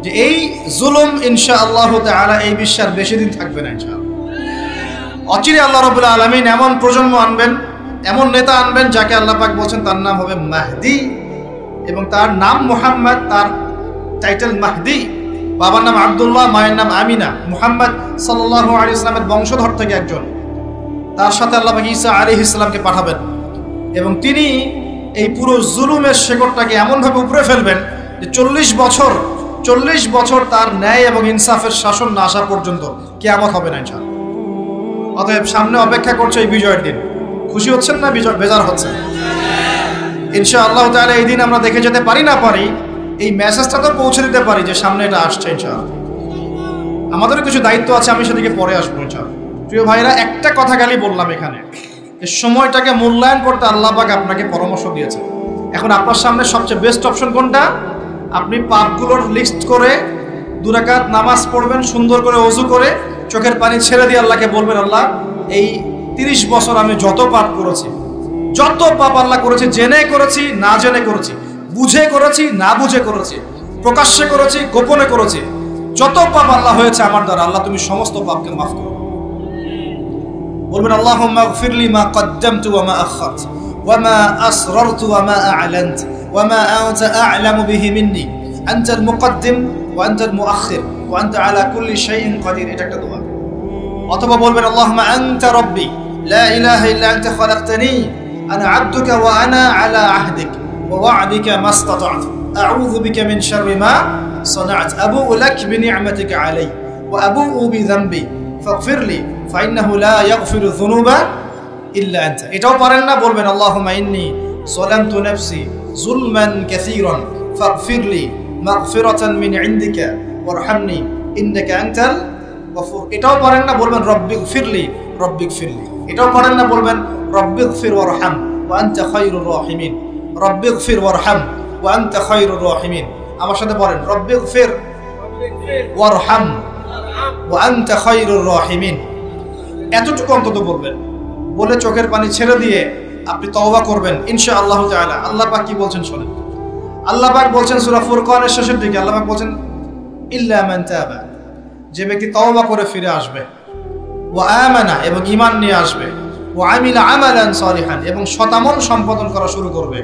যে এই জুলুম ইনশাআল্লাহ তাআলা এই বিশ্বের বেশি দিন থাকবে না ইনশাআল্লাহ। অচিরে আল্লাহ রাব্বুল আলামিন এমন প্রজন্ম আনবেন, এমন নেতা আনবেন যাকে আল্লাহ পাক বলছেন তার নাম হবে মাহদি, এবং তার নাম মুহাম্মদ, তার টাইটেল মাহদি। বাবার নাম আব্দুল্লাহ, মায়ের নাম আমিনা। মুহাম্মদ সাল্লাল্লাহু আলাইহি ওয়াসাল্লামের বংশধর থেকে একজন। তার সাথে আল্লাহ পাক ঈসা আলাইহিস সালামকে পাঠাবেন, এবং তিনি এই পুরো জুলুমের শেকড়টাকে এমনভাবে উপড়ে ফেলবেন যে 40 বছর তার ন্যায় এবং ইনসাফের শাসন না আসা পর্যন্ত কিয়ামত হবে না ইনশাআল্লাহ। অতএব সামনে অপেক্ষা করছে এই বিজয়ের দিন। খুশি হচ্ছেন না বেজার হচ্ছেন? ইনশাআল্লাহ তাআলা এই দিন আমরা দেখে যেতে পারি না পারি, এই মেসেজটা তো পৌঁছে দিতে পারি যে সামনে এটা আসছে ইনশাআল্লাহ। আমাদেরও কিছু দায়িত্ব আছে, আমি সেদিকে পরে আসবো ইনশাআল্লাহ। প্রিয় ভাইরা, একটা কথা খালি বললাম এখানে, এই সময়টাকে মূল্যায়ন করতে আল্লাহ পাক আপনাকে পরামর্শ দিয়েছে। এখন আপনার সামনে সবচেয়ে বেস্ট অপশন কোনটা? আপনি পাপগুলোর লিস্ট করে 2 রাকাত নামাজ পড়বেন, সুন্দর করে ওযু করে চোখের পানি ছেড়ে দিয়ে আল্লাহকে বলবেন, আল্লাহ এই 30 বছর আমি যত পাপ করেছি, যত পাপ আল্লাহ করেছি, জেনে করেছি না জেনে করেছি, বুঝে করেছি না বুঝে করেছি, প্রকাশ্যে করেছি গোপনে করেছি, যত পাপ আল্লাহ হয়েছে আমার দ্বারা, আল্লাহ তুমি সমস্ত পাপকে মাফ করো। বলবেন আল্লাহুম্মা গফিরলি মা কদ্দামতু ওয়া মা আখারতু ওয়া মা আসরারতু ওয়া মা আ'লানতু ওয়া মা আনতা আ'লামু বিহি মিন্নি আনতাল মুকদ্দিম ওয়া আনতাল মুআখির ওয়া আনতা আলা কুল্লি শাইইন কাদির। এটা একটা দোয়া। অথবা বলবেন আল্লাহুম্মা আনতা রাব্বি লা ইলাহা ইল্লা আনতা খালাকতানি আনা আবদুকা ওয়া আনা আলা আহদিক ওয়া ওয়া'দিকা মাসতাতা'তু আউযু বিকা মিন শাররি মা সানা'তু আবু'ু লাক বিনি'মাতিকা আলাইয়া ওয়া আবু'ু বিযানবি ফাগফিরলি ফাইন্নাহু লা ইয়াগফিরু যুনুবা ইল্লা আনতা। এটাও পারেন না? বলবেন আল্লাহুম্মা ইন্নী যালামতু নাফসি যুলমান কাসীরান ফাগফিরলি মাগফিরাতান মিন ইনদিকা ওয়ারহামনি ইন্নাকা আনতাল গফুর। এটাও পারেন না? বলবেন রব্বিগফিরলি রব্বিগফিরলি। এটাও পারেন না? বলবেন রব্বিগফির ওয়ারহাম ওয়া আনতা খায়রুর রাহিমিন। রব্বিগফির ওয়ারহাম ওয়া আনতা খায়রুর রাহিমিন। আমার সাথে বলেন রব্বিগফির ওয়ারহাম ওয়া আনতা খায়রুর রাহিমিন। এতটুকু অন্তত বলবেন, বলে চোখের পানি ছেড়ে দিয়ে আপনি তওবা করবেন ইনশাআল্লাহ তাআলা। আল্লাহ পাক কি বলছেন শুনেন। আল্লাহ পাক বলছেন সূরা ফুরকানের শেষের দিকে, আল্লাহ পাক বলছেন ইল্লা মান তাবা, যে ব্যক্তি তওবা করে ফিরে আসবে, ওয়া আমানা এবং ঈমান নিয়ে আসবে, ওয়া আমিলা আমালান সালিহান এবং সতামল সম্পাদন করা শুরু করবে,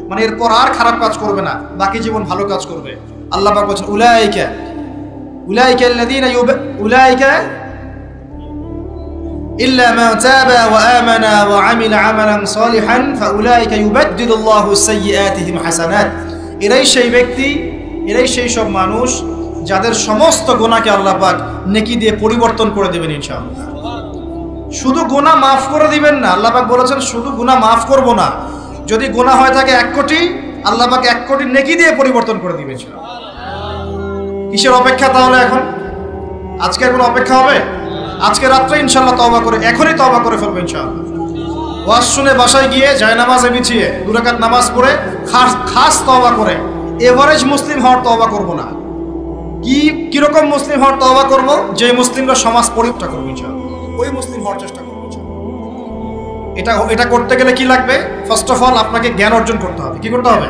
মানে এরপর আর খারাপ কাজ করবে না, বাকি জীবন ভালো কাজ করবে। আল্লাহ পাক বলছেন উলাইকা উলাইকা ইল্লা মান তাবা ওয়া আমানা ওয়া আমিলা আমালান সালিহান ফাউলাইকা ইউবাদদিলুল্লাহু সাইয়্যাতিহিম হাসানাত। এরাই সেই ব্যক্তি, এরাই সেই সব মানুষ যাদের সমস্ত গুনাহকে আল্লাহ পাক নেকি দিয়ে পরিবর্তন করে দেবেন ইনশাআল্লাহ। শুধু গুনাহ মাফ করে দিবেন না, আল্লাহ পাক বলেছেন শুধু গুনাহ মাফ করব না, যদি গুনাহ হয় থাকে 1 কোটি, আল্লাহ পাক 1 কোটি নেকি দিয়ে পরিবর্তন করে দিবেন ইনশাআল্লাহ। কিসের অপেক্ষা তাহলে এখন? আজকের কোনো অপেক্ষা হবে? আজকে রাত্রে ইনশাআল্লাহ তওবা করে, এখনই তওবা করে ফেলবো ইনশাআল্লাহ। ওয়াজ শুনে বাসায় গিয়ে জায়নামাজে বিছিয়ে 2 রাকাত নামাজ পড়ে খাস তওবা করে, এভারেজ মুসলিম হওয়ার তওবা করব না। কিরকম মুসলিম হওয়ার তওবা করব? যে মুসলিমরা সমাজ পরিবর্তন করবে ইনশাআল্লাহ, ওই মুসলিম হওয়ার চেষ্টা করব ইনশাআল্লাহ। এটা করতে গেলে কি লাগবে? ফার্স্ট অফ অল আপনাকে জ্ঞান অর্জন করতে হবে। কি করতে হবে?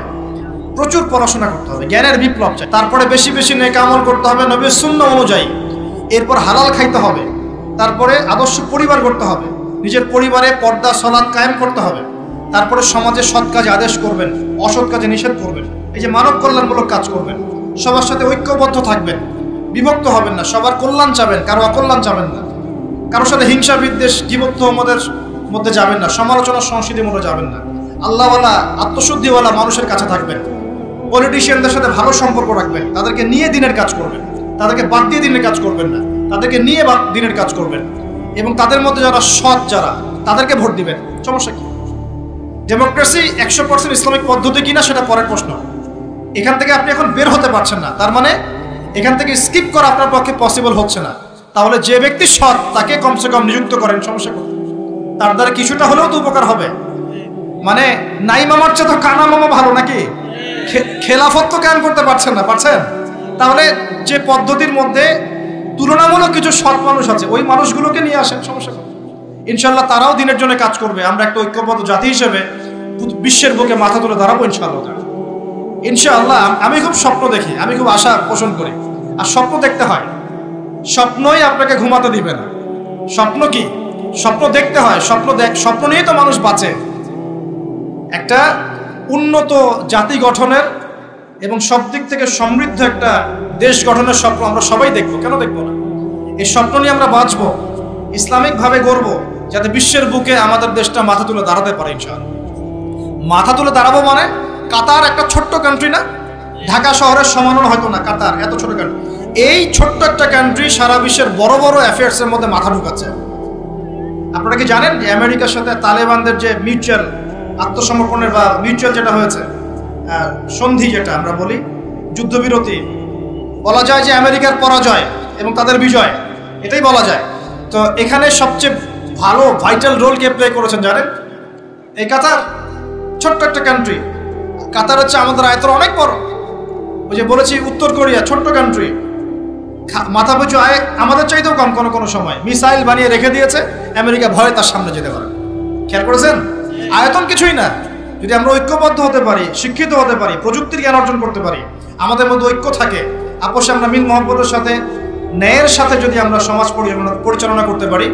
প্রচুর পড়াশোনা করতে হবে, জ্ঞানের বিপ্লব চাই। তারপরে বেশি বেশি নেক আমল করতে হবে নবীর সুন্নাহ অনুযায়ী। এরপর হালাল খাইতে হবে। তারপরে আদর্শ পরিবার করতে হবে, নিজের পরিবারে পর্দা সালাত কায়েম করতে হবে। তারপরে সমাজে সৎ কাজে আদেশ করবেন, অসৎ কাজে নিষেধ করবেন। এই যে মানব কল্যাণমূলক কাজ করবেন, সবার সাথে ঐক্যবদ্ধ থাকবেন, বিভক্ত হবেন না, সবার কল্যাণ চাবেন, কারো অকল্যাণ চাবেন না, কারোর সাথে হিংসা বিদ্বেষ গীবত আমাদের মধ্যে যাবেন না, সমালোচনা সংস্কৃতির মধ্যে যাবেন না, আল্লাহওয়ালা আত্মশুদ্ধিওয়ালা মানুষের কাছে থাকবেন, পলিটিশিয়ানদের সাথে ভালো সম্পর্ক রাখবেন, তাদেরকে নিয়ে দিনের কাজ করবেন, তাদেরকে বাদ দিয়ে দিনের কাজ করবেন না, তাদেরকে নিয়ে দিনের কাজ করবেন, এবং তাদের মধ্যে যারা সৎ যারা তাদেরকে ভোট দিবেন। সমস্যা কি? ডেমোক্রেসি 100% ইসলামিক পদ্ধতি কিনা সেটা পরের প্রশ্ন। এখান থেকে আপনি এখন বের হতে পারছেন না, তার মানে এখান থেকে স্কিপ করা আপনার পক্ষে পসিবল হচ্ছে না। তাহলে যে ব্যক্তি সৎ তাকে কমসে কম নিযুক্ত করেন, সমস্যা কি? তার দ্বারা কিছুটা হলেও তো উপকার হবে। মানে নাই মামার চেয়ে তো কানা মামা ভালো নাকি? খেলাফত তো কায়েম করতে পারছেন না, পারছেন? তাহলে যে পদ্ধতির মধ্যে তুলনামূলক কিছু সৎ মানুষ আছে ওই মানুষগুলোকে নিয়ে আসেন, সমস্যা কি? ইনশাআল্লাহ তারাও দিনের জন্য কাজ করবে। আমরা একটা ঐক্যবদ্ধ জাতি হিসেবে বিশ্বের বুকে মাথা তুলে দাঁড়াবো ইনশাআল্লাহ। ইনশাআল্লাহ আমি খুব স্বপ্ন দেখি, আমি খুব আশা পোষণ করি। আর স্বপ্ন দেখতে হয়, স্বপ্নই আপনাকে ঘুমাতে দিবে না। স্বপ্ন কি? স্বপ্ন দেখতে হয়। স্বপ্ন নিয়েই তো মানুষ বাঁচে। একটা উন্নত জাতি গঠনের এবং সব দিক থেকে সমৃদ্ধ একটা দেশ গঠনের স্বপ্ন আমরা সবাই দেখবো, কেন দেখবো না? এই স্বপ্ন নিয়ে আমরা বাঁচবো, ইসলামিকভাবে গড়বো, যাতে বিশ্বের বুকে আমাদের দেশটা মাথা তুলে দাঁড়াতে পারে ইনশাআল্লাহ। মাথা তুলে দাঁড়াবো মানে কাতার একটা ছোট্ট কান্ট্রি না, ঢাকা শহরের সমানও হয়তো না কাতার, এত ছোট কান্ট্রি। এই ছোট্ট একটা কান্ট্রি সারা বিশ্বের বড় বড় অ্যাফেয়ার্সের মধ্যে মাথা ঢুকাচ্ছে। আপনারা কি জানেন যে আমেরিকার সাথে তালেবানদের যে মিউচুয়াল আত্মসমর্পণের বা মিউচুয়াল যেটা হয়েছে সন্ধি, যেটা আমরা বলি যুদ্ধবিরতি, বলা যায় যে আমেরিকার পরাজয় এবং তাদের বিজয়, এটাই বলা যায়। তো এখানে সবচেয়ে ভালো ভাইটাল রোল কে প্লে করেছেন জানেন? এই কাতার। ছোট্ট একটা কান্ট্রি। কাতার হচ্ছে আমাদের আয়তন অনেক বড়। ওই যে বলেছি উত্তর কোরিয়া ছোট্ট কান্ট্রি, মাথা পিছু আয় আমাদের চাইতেও কম। কোনো সময় মিসাইল বানিয়ে রেখে দিয়েছে, আমেরিকা ভয়ে তার সামনে যেতে পারে। খেয়াল করেছেন? আয়তন কিছুই না। যদি আমরা ঐক্যবদ্ধ হতে পারি, শিক্ষিত হতে পারি, প্রযুক্তির জ্ঞান অর্জন করতে পারি, আমাদের মধ্যে ঐক্য থাকে, আপোষে আমরা মিল মহব্বতের সাথে ন্যায়ের সাথে যদি আমরা সমাজ পরিচালনা করতে পারি,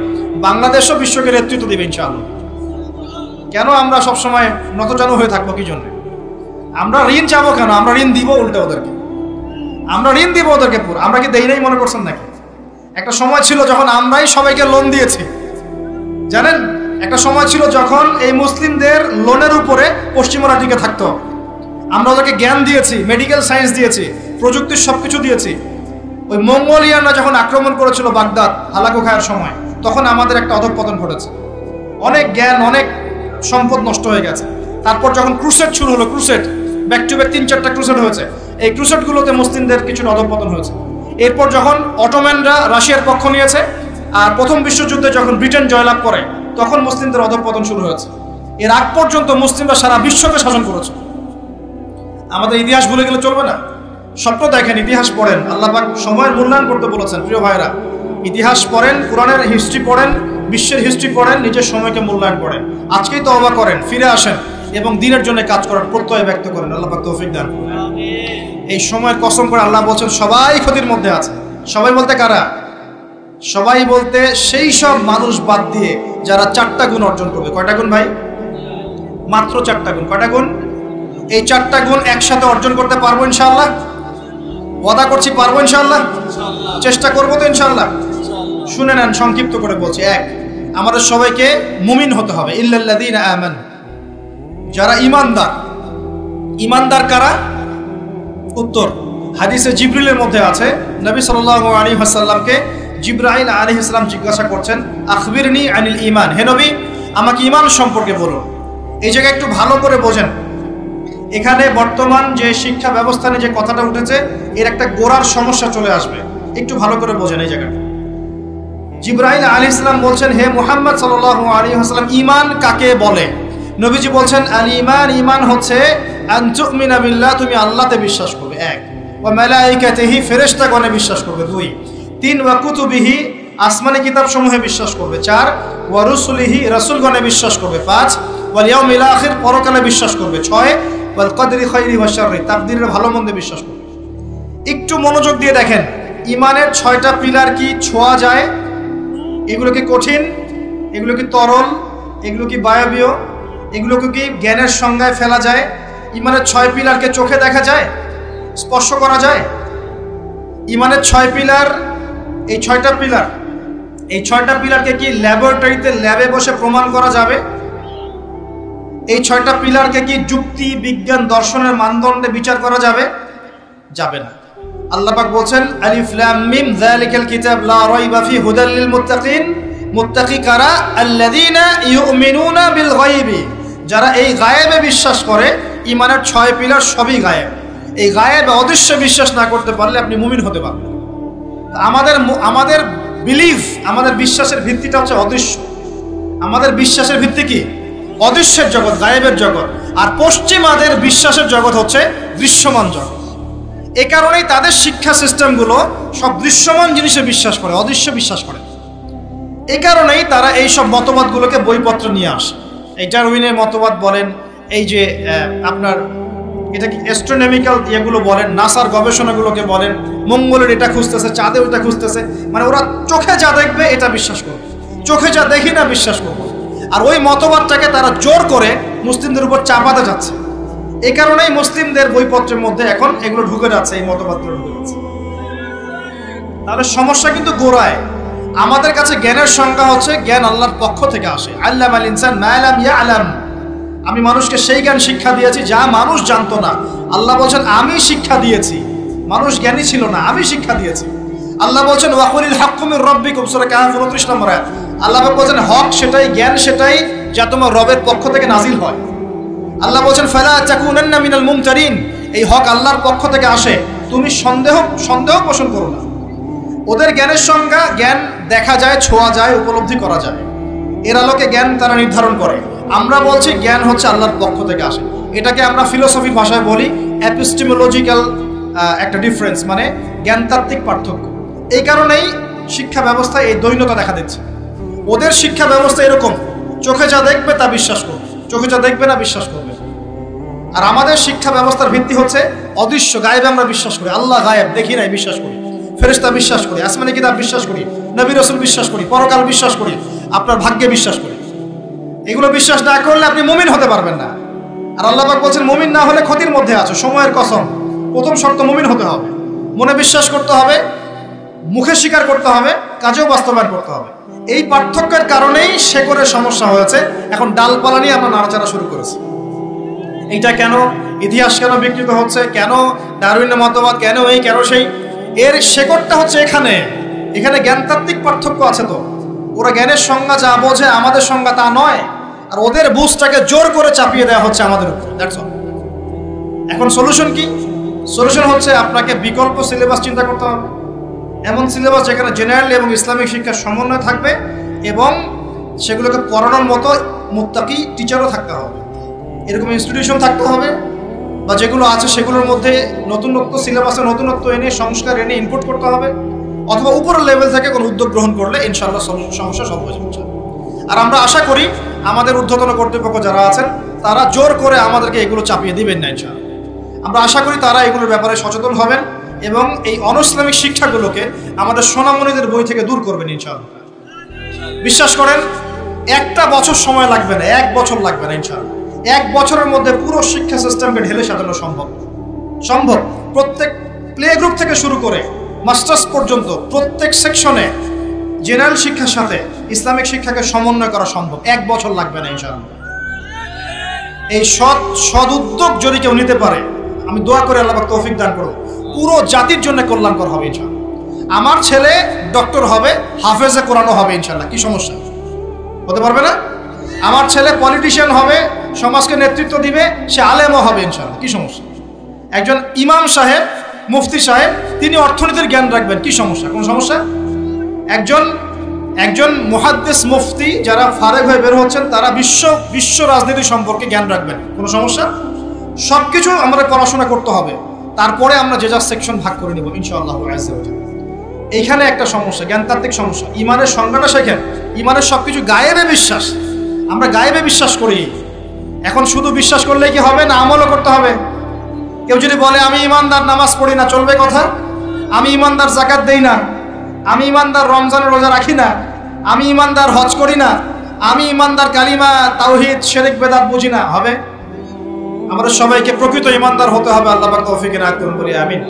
বাংলাদেশও বিশ্বকে নেতৃত্ব দেবে ইনশাআল্লাহ। কেন আমরা সবসময় নতজানু হয়ে থাকবো? কি জন্য? আমরা ঋণ চাবো কেন? আমরা ঋণ দিব উল্টে ওদেরকে, আমরা ঋণ দিব ওদেরকে পুরো। আমরা কি দেই নাই মনে করছেন নাকি? একটা সময় ছিল যখন আমরাই সবাইকে লোন দিয়েছি, জানেন? একটা সময় ছিল যখন এই মুসলিমদের লোনের উপরে পশ্চিমরা টিকে থাকতো। আমরা ওদেরকে জ্ঞান দিয়েছি, মেডিকেল সায়েন্স দিয়েছি, প্রযুক্তির সবকিছু দিয়েছি। ওই মঙ্গোলিয়ানরা যখন আক্রমণ করেছিল বাগদাদ হালাকু খায়ের সময়, তখন আমাদের একটা অধঃপতন ঘটেছে। অনেক জ্ঞান, অনেক সম্পদ নষ্ট হয়ে গেছে। তারপর যখন ক্রুসেড শুরু হলো, ক্রুসেড ব্যাক টু ব্যাক 3-4টা ক্রুসেড হয়েছে, এই ক্রুসেডগুলোতে মুসলিমদের কিছুটা অধঃপতন হয়েছে। এরপর যখন অটোম্যানরা রাশিয়ার পক্ষ নিয়েছে, আর প্রথম বিশ্বযুদ্ধে যখন ব্রিটেন জয়লাভ করে, তখন মুসলিমদের অধঃপতন শুরু হয়েছে। এর আগ পর্যন্ত মুসলিমরা সারা বিশ্বকে শাসন করেছে। আমাদের ইতিহাস ভুলে গেলে চলবে না। স্বপ্ন দেখেন, ইতিহাস পড়েন। আল্লাহ পাক সময়ের মূল্যায়ন করতে বলেছেন। প্রিয় ভাইরা, ইতিহাস পড়েন, কোরআনের হিস্ট্রি পড়েন, বিশ্বের হিস্ট্রি পড়েন, নিজের সময়কে মূল্যায়ন করেন। আজকেই তওবা করেন, ফিরে আসেন এবং দিনের জন্য কাজ করার প্রত্যয় ব্যক্ত করেন। আল্লাহ পাক তৌফিক দান করুন। এই সময়ের কসম করে আল্লাহ বলছেন সবাই ক্ষতির মধ্যে আছে। সবাই বলতে কারা? সবাই বলতে সেই সব মানুষ বাদ দিয়ে যারা 4টা গুণ অর্জন করবে। কয়টা গুণ ভাই? মাত্র 4টা গুণ। কয়টা গুণ? এই 4টা গুণ একসাথে অর্জন করতে পারবো ইনশাআল্লাহ। ওয়াদা করছি পারবো ইনশাআল্লাহ, চেষ্টা করবো তো ইনশাআল্লাহ। শুনে নেন, সংক্ষিপ্ত করে বলছি। এক, আমাদের সবাইকে মুমিন হতে হবে। ইল্লাল্লাযীনা আমানু, যারা ঈমানদার। ঈমানদার কারা? উত্তর হাদিসে জিবরিলের মধ্যে আছে, নবী সাল্লাল্লাহু আলাইহি ওয়াসাল্লামকে জিবরাইল আলাইহিস সালাম জিজ্ঞাসা করছেন, আখবিরনি আনিল ঈমান, হে নবী আমাকে ঈমান সম্পর্কে বলুন। এই জায়গায় একটু ভালো করে বোঝেন, এখানে বর্তমান যে শিক্ষা ব্যবস্থা নিয়ে যে কথাটা উঠেছে এর একটা গোড়ার সমস্যা চলে আসবে, একটু ভালো করে বোঝেন এই জায়গাটা। জিবরাইল আলাইহিস সালাম বলছেন, হে মুহাম্মদ সাল্লাল্লাহু আলাইহি ওয়াসাল্লাম ঈমান কাকে বলে? নবীজি বলছেন, আল ঈমান, ঈমান হচ্ছে আন তুমিনা বিল্লাহ, তুমি আল্লাহতে বিশ্বাস করবে। এক, ওয়া মালাইকাতিহি, ফেরেশতাগণে বিশ্বাস করবে। দুই, তিন, ওয়া কুতুবিহি, আসমানি কিতাব সমূহে বিশ্বাস করবে। চার, ওয়া রুসুলিহি, রাসূলগণে বিশ্বাস করবে। পাঁচ, ওয়াল ইয়াউমিল আখির, পরকালে বিশ্বাস করবে। ছয়, ওয়াল কদরি খাইরি ওয়া শাররি, তাকদীরের ভালো মন্দে বিশ্বাস করবে। একটু মনোযোগ দিয়ে দেখেন, ঈমানের 6টা পিলার কি ছোঁয়া যায়? এগুলো কি কঠিন? এগুলো কি তরল? এগুলো কি বায়বীয়? এগুলোকে কি জ্ঞানের সংজ্ঞায় ফেলা যায়? ঈমানের 6 পিলারকে চোখে দেখা যায়, স্পর্শ করা যায়? ঈমানের 6 পিলার, এই 6টা পিলার, এই 6টা পিলারকে কি ল্যাবরেটরিতে ল্যাবে বসে প্রমাণ করা যাবে? এই 6টা পিলারকে কি যুক্তি, বিজ্ঞান, দর্শনের মানদণ্ডে বিচার করা যাবে? যাবে না। আল্লাহ পাক বলছেন, আলিফ লাম মিম যালিকাল কিতাব লা রাইবা ফি হুদাল লিল মুত্তাকিন। মুত্তাকি কারা? আল্লাযীনা ইউমিনুনা বিল গায়বি, যারা এই গায়েবে বিশ্বাস করে। ঈমানের 6 পিলার সবই গায়েব। এই গায়েবে অদৃশ্য বিশ্বাস না করতে পারলে আপনি মুমিন হতে পারবেন না। আমাদের বিলিভ, আমাদের বিশ্বাসের ভিত্তিটা হচ্ছে অদৃশ্য। আমাদের বিশ্বাসের ভিত্তি কি? অদৃশ্যের জগৎ, গায়েবের জগৎ। আর পশ্চিমাদের বিশ্বাসের জগৎ হচ্ছে দৃশ্যমান জগৎ। এ কারণেই তাদের শিক্ষা সিস্টেমগুলো সব দৃশ্যমান জিনিসে বিশ্বাস করে, অদৃশ্য বিশ্বাস করে। এই কারণেই তারা এই সব মতবাদগুলোকে বইপত্র নিয়ে আসে। এই ডারউইনের মতবাদ বলেন, এই যে আপনার এটা কি অ্যাস্ট্রোনমিক্যাল এগুলো বলেন, নাসার গবেষণাগুলোকে বলেন, মঙ্গলের এটা খুঁজতেছে, চাঁদে ওটা খুঁজতেছে, মানে ওরা চোখে যা দেখবে এটা বিশ্বাস করবে, চোখে যা দেখি না বিশ্বাস করবে। আর ওই মতবাদটাকে তারা জোর করে মুসলিমদের উপর চাপাতে যাচ্ছে। এই কারণেই মুসলিমদের বইপত্রের মধ্যে এখন এগুলো ঢুকে যাচ্ছে, এই মতবাদগুলো ঢুকে যাচ্ছে। তাহলে সমস্যা কিন্তু গোড়ায়। আমাদের কাছে জ্ঞানের সংজ্ঞা হচ্ছে জ্ঞান আল্লাহর পক্ষ থেকে আসে। আল্লামাল ইনসান মা লাম ইয়ালাম, আমি মানুষকে সেই জ্ঞান শিক্ষা দিয়েছি যা মানুষ জানতো না। আল্লাহ বলছেন আমি শিক্ষা দিয়েছি, মানুষ জ্ঞানী ছিল না, আমি শিক্ষা দিয়েছি। আল্লাহ বলছেন ওয়াকুলিল হাক্কু মির রাব্বিকুম, সূরা কাহফ 29 নম্বর আয়াত। আল্লাহ বলছেন হক সেটাই, জ্ঞান সেটাই যা তোমার রবের পক্ষ থেকে নাজিল হয়। আল্লাহ বলছেন ফালা তাকুনান্না মিনাল মুমতারিন, এই হক আল্লাহর পক্ষ থেকে আসে, তুমি সন্দেহ পোষণ করো না। ওদের জ্ঞানের সংজ্ঞা জ্ঞান দেখা যায়, ছোঁয়া যায়, উপলব্ধি করা যায়, এর আলোকে জ্ঞান তারা নির্ধারণ করে। আমরা বলছি জ্ঞান হচ্ছে আল্লাহর পক্ষ থেকে আসে। এটাকে আমরা ফিলোসফির ভাষায় বলি এপিস্টেমোলজিক্যাল একটা ডিফারেন্স, মানে জ্ঞানতাত্ত্বিক পার্থক্য। এই কারণেই শিক্ষা ব্যবস্থায় এই দ্বৈন্যতা দেখা দিচ্ছে। ওদের শিক্ষা ব্যবস্থা এরকম, চোখে যা দেখবে তা বিশ্বাস করবে, চোখে যা দেখবে না বিশ্বাস করবে। আর আমাদের শিক্ষা ব্যবস্থার ভিত্তি হচ্ছে অদৃশ্য, গায়েবে আমরা বিশ্বাস করি। আল্লাহ গায়েব, দেখি নাই বিশ্বাস করি, ফেরেশতা বিশ্বাস করি, আসমানি কিতাব বিশ্বাস করি, নবী রাসূল বিশ্বাস করি, পরকাল বিশ্বাস করি, আপনার ভাগ্যে বিশ্বাস করি। এগুলো বিশ্বাস না করলে আপনি মুমিন হতে পারবেন না। আর আল্লাহ পাক বলছেন মুমিন না হলে ক্ষতির মধ্যে আছো, সময়ের কসম। প্রথম শর্ত মুমিন হতে হবে, মনে বিশ্বাস করতে হবে, মুখে স্বীকার করতে হবে, কাজেও বাস্তবায়ন করতে হবে। এই পার্থক্যের কারণেই শেকড়ের সমস্যা হয়েছে। এখন ডালপালা নিয়ে আমরা নাড়াচাড়া শুরু করেছি। এইটা কেন, ইতিহাস কেন বিকৃত হচ্ছে, কেন ডারউইনের মতবাদ, কেন এই কেন সেই, এর শেকড়টা হচ্ছে এখানে। এখানে জ্ঞানতাত্ত্বিক পার্থক্য আছে। তো ওরা জ্ঞানের সংজ্ঞা যা বোঝে, আমাদের সংজ্ঞা তা নয়। আর ওদের বুঝটাকে জোর করে চাপিয়ে দেওয়া হচ্ছে আমাদের উপর। That's all. এখন সলিউশন কি? সলিউশন হচ্ছে আপনাকে বিকল্প সিলেবাস চিন্তা করতে হবে। এমন সিলেবাস যেখানে জেনারেল এবং ইসলামিক শিক্ষার সমন্বয় থাকবে এবং সেগুলোকে পড়ানোর মতো মুত্তাকি টিচারও থাকতে হবে। এরকম ইনস্টিটিউশন থাকতে হবে, বা যেগুলো আছে সেগুলোর মধ্যে নতুনত্ব, সিলেবাসে নতুনত্ব এনে, সংস্কার এনে ইনপুট করতে হবে। অথবা উপরের লেভেল থেকে কোনো উদ্যোগ গ্রহণ করলে ইনশাআল্লাহ সমস্যা সলভ হয়ে যাবে। আর আমরা আশা করি আমাদের ঊর্ধ্বতন কর্তৃপক্ষ যারা আছেন তারা জোর করে আমাদেরকে এগুলো চাপিয়ে দিবেন না ইনশাআল্লাহ। আমরা আশা করি তারা এগুলোর ব্যাপারে সচেতন হবেন এবং এই অনইসলামিক শিক্ষাগুলোকে আমাদের সোনামণিদের বই থেকে দূর করবেন ইনশাআল্লাহ। বিশ্বাস করেন, একটা বছর সময় লাগবে না, 1 বছর লাগবে না ইনশাআল্লাহ। 1 বছরের মধ্যে পুরো শিক্ষা সিস্টেমকে ঢেলে সাজানো সম্ভব। প্রত্যেক প্লে গ্রুপ থেকে শুরু করে মাস্টার্স পর্যন্ত প্রত্যেক সেকশনে জেনারেল শিক্ষার সাথে ইসলামিক শিক্ষাকে সমন্বয় করা সম্ভব। 1 বছর লাগবে না ইনশাআল্লাহ। এই সৎ উদ্যোগ যদি কেউ নিতে পারে, আমি দোয়া করে আল্লাহ পাক তৌফিক দান করুন, পুরো জাতির জন্য কল্যাণকর হবে ইনশাআল্লাহ। আমার ছেলে ডক্টর হবে, হাফেজে কোরআনও হবে ইনশাআল্লাহ, কি সমস্যা? হতে পারবে না? আমার ছেলে পলিটিশিয়ান হবে, সমাজকে নেতৃত্ব দিবে, সে আলেমও হবে ইনশাআল্লাহ, কি সমস্যা? একজন ইমাম সাহেব, মুফতি সাহেব, তিনি অর্থনীতির জ্ঞান রাখবেন, কি সমস্যা? কোনো সমস্যা? একজন মুহাদ্দিস মুফতি যারা ফারেগ হয়ে বের হচ্ছেন, তারা বিশ্ব রাজনীতি সম্পর্কে জ্ঞান রাখবেন, কোনো সমস্যা? সবকিছু আমরা পড়াশোনা করতে হবে, তারপরে আমরা যে যা সেকশন ভাগ করে নেব ইনশাআল্লাহ। এইখানে একটা সমস্যা, জ্ঞানতাত্ত্বিক সমস্যা। ইমানের সংজ্ঞাটা শেখেন। ইমানের সবকিছু গায়েবে বিশ্বাস, আমরা গায়েবে বিশ্বাস করি। এখন শুধু বিশ্বাস করলেই কি হবে? না, আমলও করতে হবে। কেউ যদি বলে আমি ইমানদার, নামাজ পড়ি না, চলবে কথা? আমি ইমানদার, যাকাত দেই না, আমি ইমানদার, রমজানের রোজা রাখি না, আমি ইমানদার, হজ করি না, আমি ইমানদার, কালিমা তাওহীদ শিরক বেদাত বুঝি না, হবে? আমাদের সবাইকে প্রকৃত ইমানদার হতে হবে। আল্লাহ পাক তৌফিক দান করুন, বলি আমিন।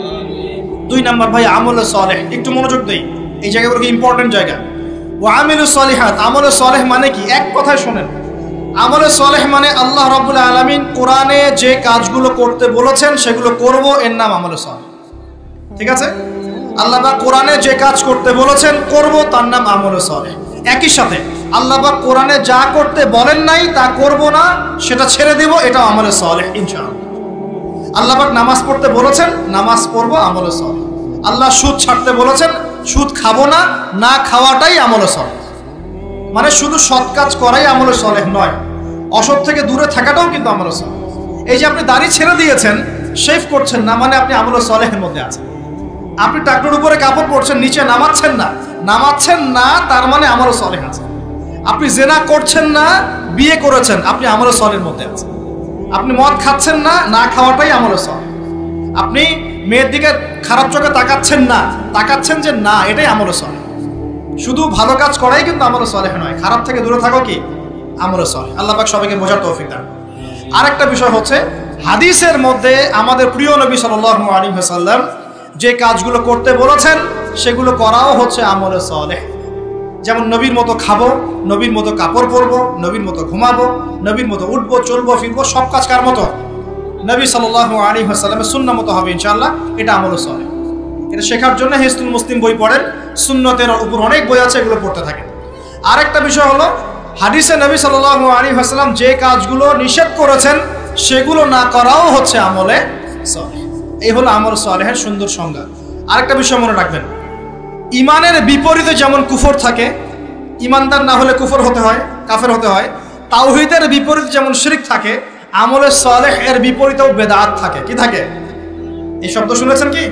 2 নাম্বার ভাই, আমলে সালেহ। একটু মনোযোগ দেই, এই জায়গাগুলো ইম্পর্টেন্ট জায়গা। ওয়া আমিলুস সালিহাত, আমলে সালেহ মানে কি? এক কথায় শোনেন, আমলে সালেহ মানে আল্লাহ রাব্বুল আলামিন কোরআনে যে কাজগুলো করতে বলেছেন সেগুলো করব, এর নাম আমলে সালেহ। ঠিক আছে? আল্লাহ পাক কোরআনে যে কাজ করতে বলেছেন করব, তার নাম আমলে সালেহ। একই সাথে আল্লাহ পাক কোরআনে যা করতে বলেন নাই তা করব না, সেটা ছেড়ে দেব, এটা আমলে সালেহ ইনশাআল্লাহ। আল্লাহ পাক নামাজ পড়তে বলেছেন, নামাজ পড়বো, আমলে সালেহ। আল্লাহ সুদ ছাড়তে বলেছেন, সুদ খাবো না, না খাওয়াটাই আমলে সালেহ। মানে শুধু সৎ কাজ করাই আমলে সালেহ নয়, অসৎ থেকে দূরে থাকাটাও কিন্তু আমলে সালেহ। এই যে আপনি দাড়ি ছেড়ে দিয়েছেন, শেভ করছেন না, মানে আপনি আমলে সালেহের মধ্যে আছেন। আপনি টাকনুর উপরে কাপড় পরছেন, নিচে নামাচ্ছেন না, তার মানে আমলে সালেহ আছে। আপনি জেনা করছেন না, বিয়ে করেছেন, আপনি আমলে সালেহের মধ্যে আছেন। আপনি মদ খাচ্ছেন না, না খাওয়াটাই আমলে সালেহ। আপনি মেয়ের দিকে খারাপ চোখে তাকাচ্ছেন যে না, এটাই আমলে সালেহ। শুধু ভালো কাজ করাই কিন্তু আমলে সালেহ নয়, খারাপ থেকে দূরে থাকো কি আমলে সালেহ। আল্লাহ পাক সবাইকে বোঝার তৌফিক দান। আরেকটা বিষয় হচ্ছে, হাদিসের মধ্যে আমাদের প্রিয় নবী সাল্লাল্লাহু আলাইহি ওয়াসাল্লাম যে কাজগুলো করতে বলেছেন সেগুলো করাও হচ্ছে আমলে সালেহ। যেমন নবীর মতো খাবো, নবীর মতো কাপড় পরবো, নবীর মতো ঘুমাবো, নবীর মতো উঠবো, চলবো, ফিরবো, সব কাজ কার মতো? নবী সাল্লাল্লাহু আলাইহি ওয়াসাল্লামের সুন্নাহ মতো হবে ইনশাআল্লাহ, এটা আমলে সালেহ। এটা শেখার জন্য হিজতুল মুসলিম বই পড়েন, সুন্নতের উপর অনেক বই আছে, এগুলো পড়তে থাকেন। আরেকটা বিষয় হলো, হাদিসে নবী সাল্লাল্লাহু আলাইহি ওয়াসাল্লাম যে কাজগুলো নিষেধ করেছেন সেগুলো না করাও হচ্ছে আমলে সালেহ। এই হলো আমলে সালেহের সুন্দর সংজ্ঞা। আরেকটা বিষয় মনে রাখবেন, ইমানের বিপরীতে যেমন কুফর থাকে, ইমানদার না হলে কুফর হতে হয়, কাফের হতে হয়। তাওহীদের বিপরীতে যেমন শিরক থাকে, আমলে সালেহ এর বিপরীতেও বেদাত থাকে। কি থাকে? এই শব্দ শুনেছেন কি?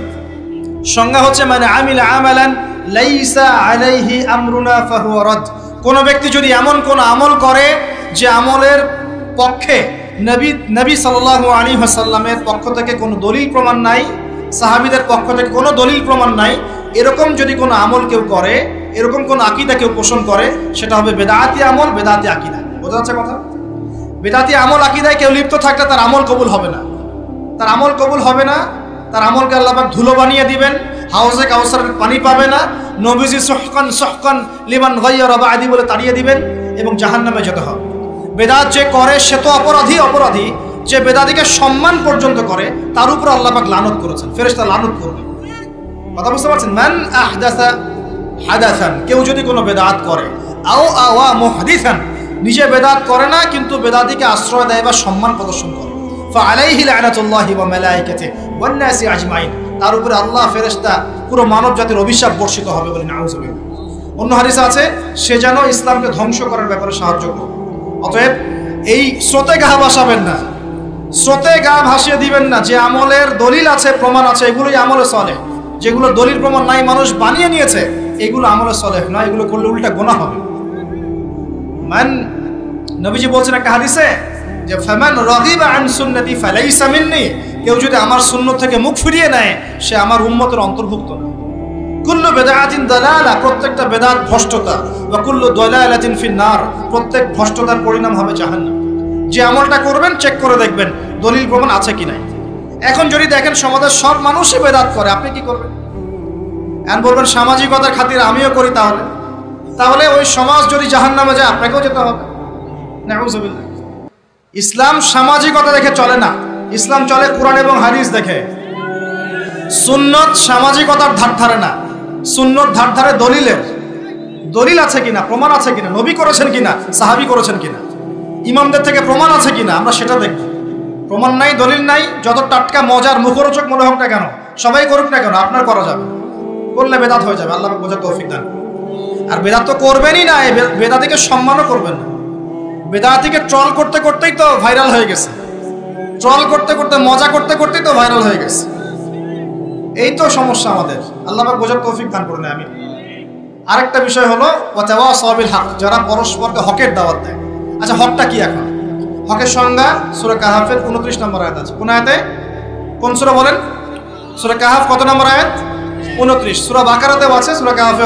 সংজ্ঞা হচ্ছে মানে আমিল আমালান লাইসা আলাইহি আমরুনা ফাহুয়া রাদ। কোন ব্যক্তি যদি এমন কোন আমল করে যে আমলের পক্ষে নবী সাল্লাল্লাহু আলাইহি ওয়াসাল্লামের পক্ষ থেকে কোনো দলিল প্রমাণ নাই, সাহাবীদের পক্ষ থেকে কোনো দলিল প্রমাণ নাই, এরকম যদি কোনো আমল কেউ করে, এরকম কোন আকীদা কেউ পোষণ করে, সেটা হবে বেদাতি আমল, বেদাতি আকীদা। বোঝা যাচ্ছে কথা? বেদাতি আমল আকীদায় কেউ লিপ্ত থাকলে তার আমল কবুল হবে না, তার আমল কবুল হবে না। তার আমলকে আল্লাহ পাক ধুলো বানিয়ে দিবেন, হাউজে কাউসারের পানি পাবে না, নবীজি সুহকান লিমান গায়্যারা বাদি বলে তাড়িয়ে দিবেন এবং জাহান্নামে যেতে হবে। বেদাত যে করে সে তো অপরাধী, যে বেদাতিকে সম্মান পর্যন্ত করে তার উপর আল্লাহ পাক লানত করেছেন, ফেরেশতা লানত করবে। কথা বুঝতে পারছেন? মান আহদাসা হাদাসান, কেউ যদি কোনো বেদাত করে, আও আওয়া মুহদিসান, নিজে বেদাত করে না কিন্তু বেদাতিকে আশ্রয় দেয় বা সম্মান প্রদর্শন করে, ফাআলাইহি লানাতুল্লাহি ওয়া মালাইকাতিহি ওয়ান নাসি আজমাইন, তার উপরে আল্লাহ, ফেরেশতা, পুরো মানব জাতির অভিশাপ বর্ষিত হবে বলে নাউযুবিল্লাহ। অন্য হাদিসে আছে, সে যেন ইসলামকে ধ্বংস করার ব্যাপারে সাহায্য করে। অতএব এই স্রোতে গা ভাসাবেন না, স্রোতে গা ভাসিয়ে দিবেন না। যে আমলের দলিল আছে, প্রমাণ আছে, এগুলোই আমলে সালেহ। যেগুলো দলিল প্রমাণ নাই, মানুষ বানিয়ে নিয়েছে, এগুলো আমলে সালেহ নয়, এগুলো করলে উল্টা গুনাহ হবে। নবীজি বলছেন একটা হাদিসে যে ফামান রাগিবা আন সুন্নতি ফালাইসা মিন্নি, কেউ যদি আমার সুন্নাত থেকে মুখ ফিরিয়ে নেয় সে আমার উম্মতের অন্তর্ভুক্ত না। কুল্লু বিদআতিন দালালা, প্রত্যেকটা বেদাত ভ্রষ্টতা, ওয়া কুল্লু দালালাতিন ফিন-নার, প্রত্যেক ভ্রষ্টতার পরিণাম হবে জাহান্নাম। যে আমলটা করবেন চেক করে দেখবেন দলিল প্রমাণ আছে কি নাই। এখন যদি দেখেন সমাজের সব মানুষই বেদাত করে, আপনি কি করবেন? এখন বলবেন সামাজিকতার খাতিরে আমিও করি, তাহলে ওই সমাজ যদি জাহান্নামে যায় আপনাকেও যেতে হবে। নাউযুবিল্লাহ। ইসলাম সামাজিকতা দেখে চলে না, ইসলাম চলে কোরআন এবং হাদিস দেখে। সুন্নত সামাজিকতার ধার ধারে না, সুন্নত ধার ধারে দলিলের। দলিল আছে কিনা, প্রমাণ আছে কিনা, নবী করেছেন কিনা, সাহাবী করেছেন কিনা, ইমামদের থেকে প্রমাণ আছে কিনা, আমরা সেটা দেখব। প্রমাণ নাই, দলিল নাই, যত টাটকা মজার মুখরোচক মনে হোক না কেন, সবাই করুক না কেন, আপনার করা যাবে, করলে বেদাত হয়ে যাবে। আল্লাহ বোঝার তৌফিক দান। আর বেদাত তো করবেনই না, বেদাতিকে সম্মানও করবেন না। বেদাতিকে ট্রল করতে করতেই তো ভাইরাল হয়ে গেছে, ট্রল করতে করতে মজা করতে করতেই তো ভাইরাল হয়ে গেছে। এই তো সমস্যা আমাদের। আল্লাহ পাক বোঝার তৌফিক দান করুন, আমি। আরেকটা বিষয় হলো ওয়াতাওয়াসাউ বিল হক, যারা পরস্পরকে হকের দাওয়াত দেয়। আচ্ছা, হকটা কি? এখন হকের সংজ্ঞা সূরা কাহাফের 29 নম্বর আয়াত আছে। কোন আয়াতে? কোন সূরা বলেন? সূরা কাহাফ কত নম্বর আয়াত? 29। সূরা বাকারাতেও আছে, সূরা কাহাফে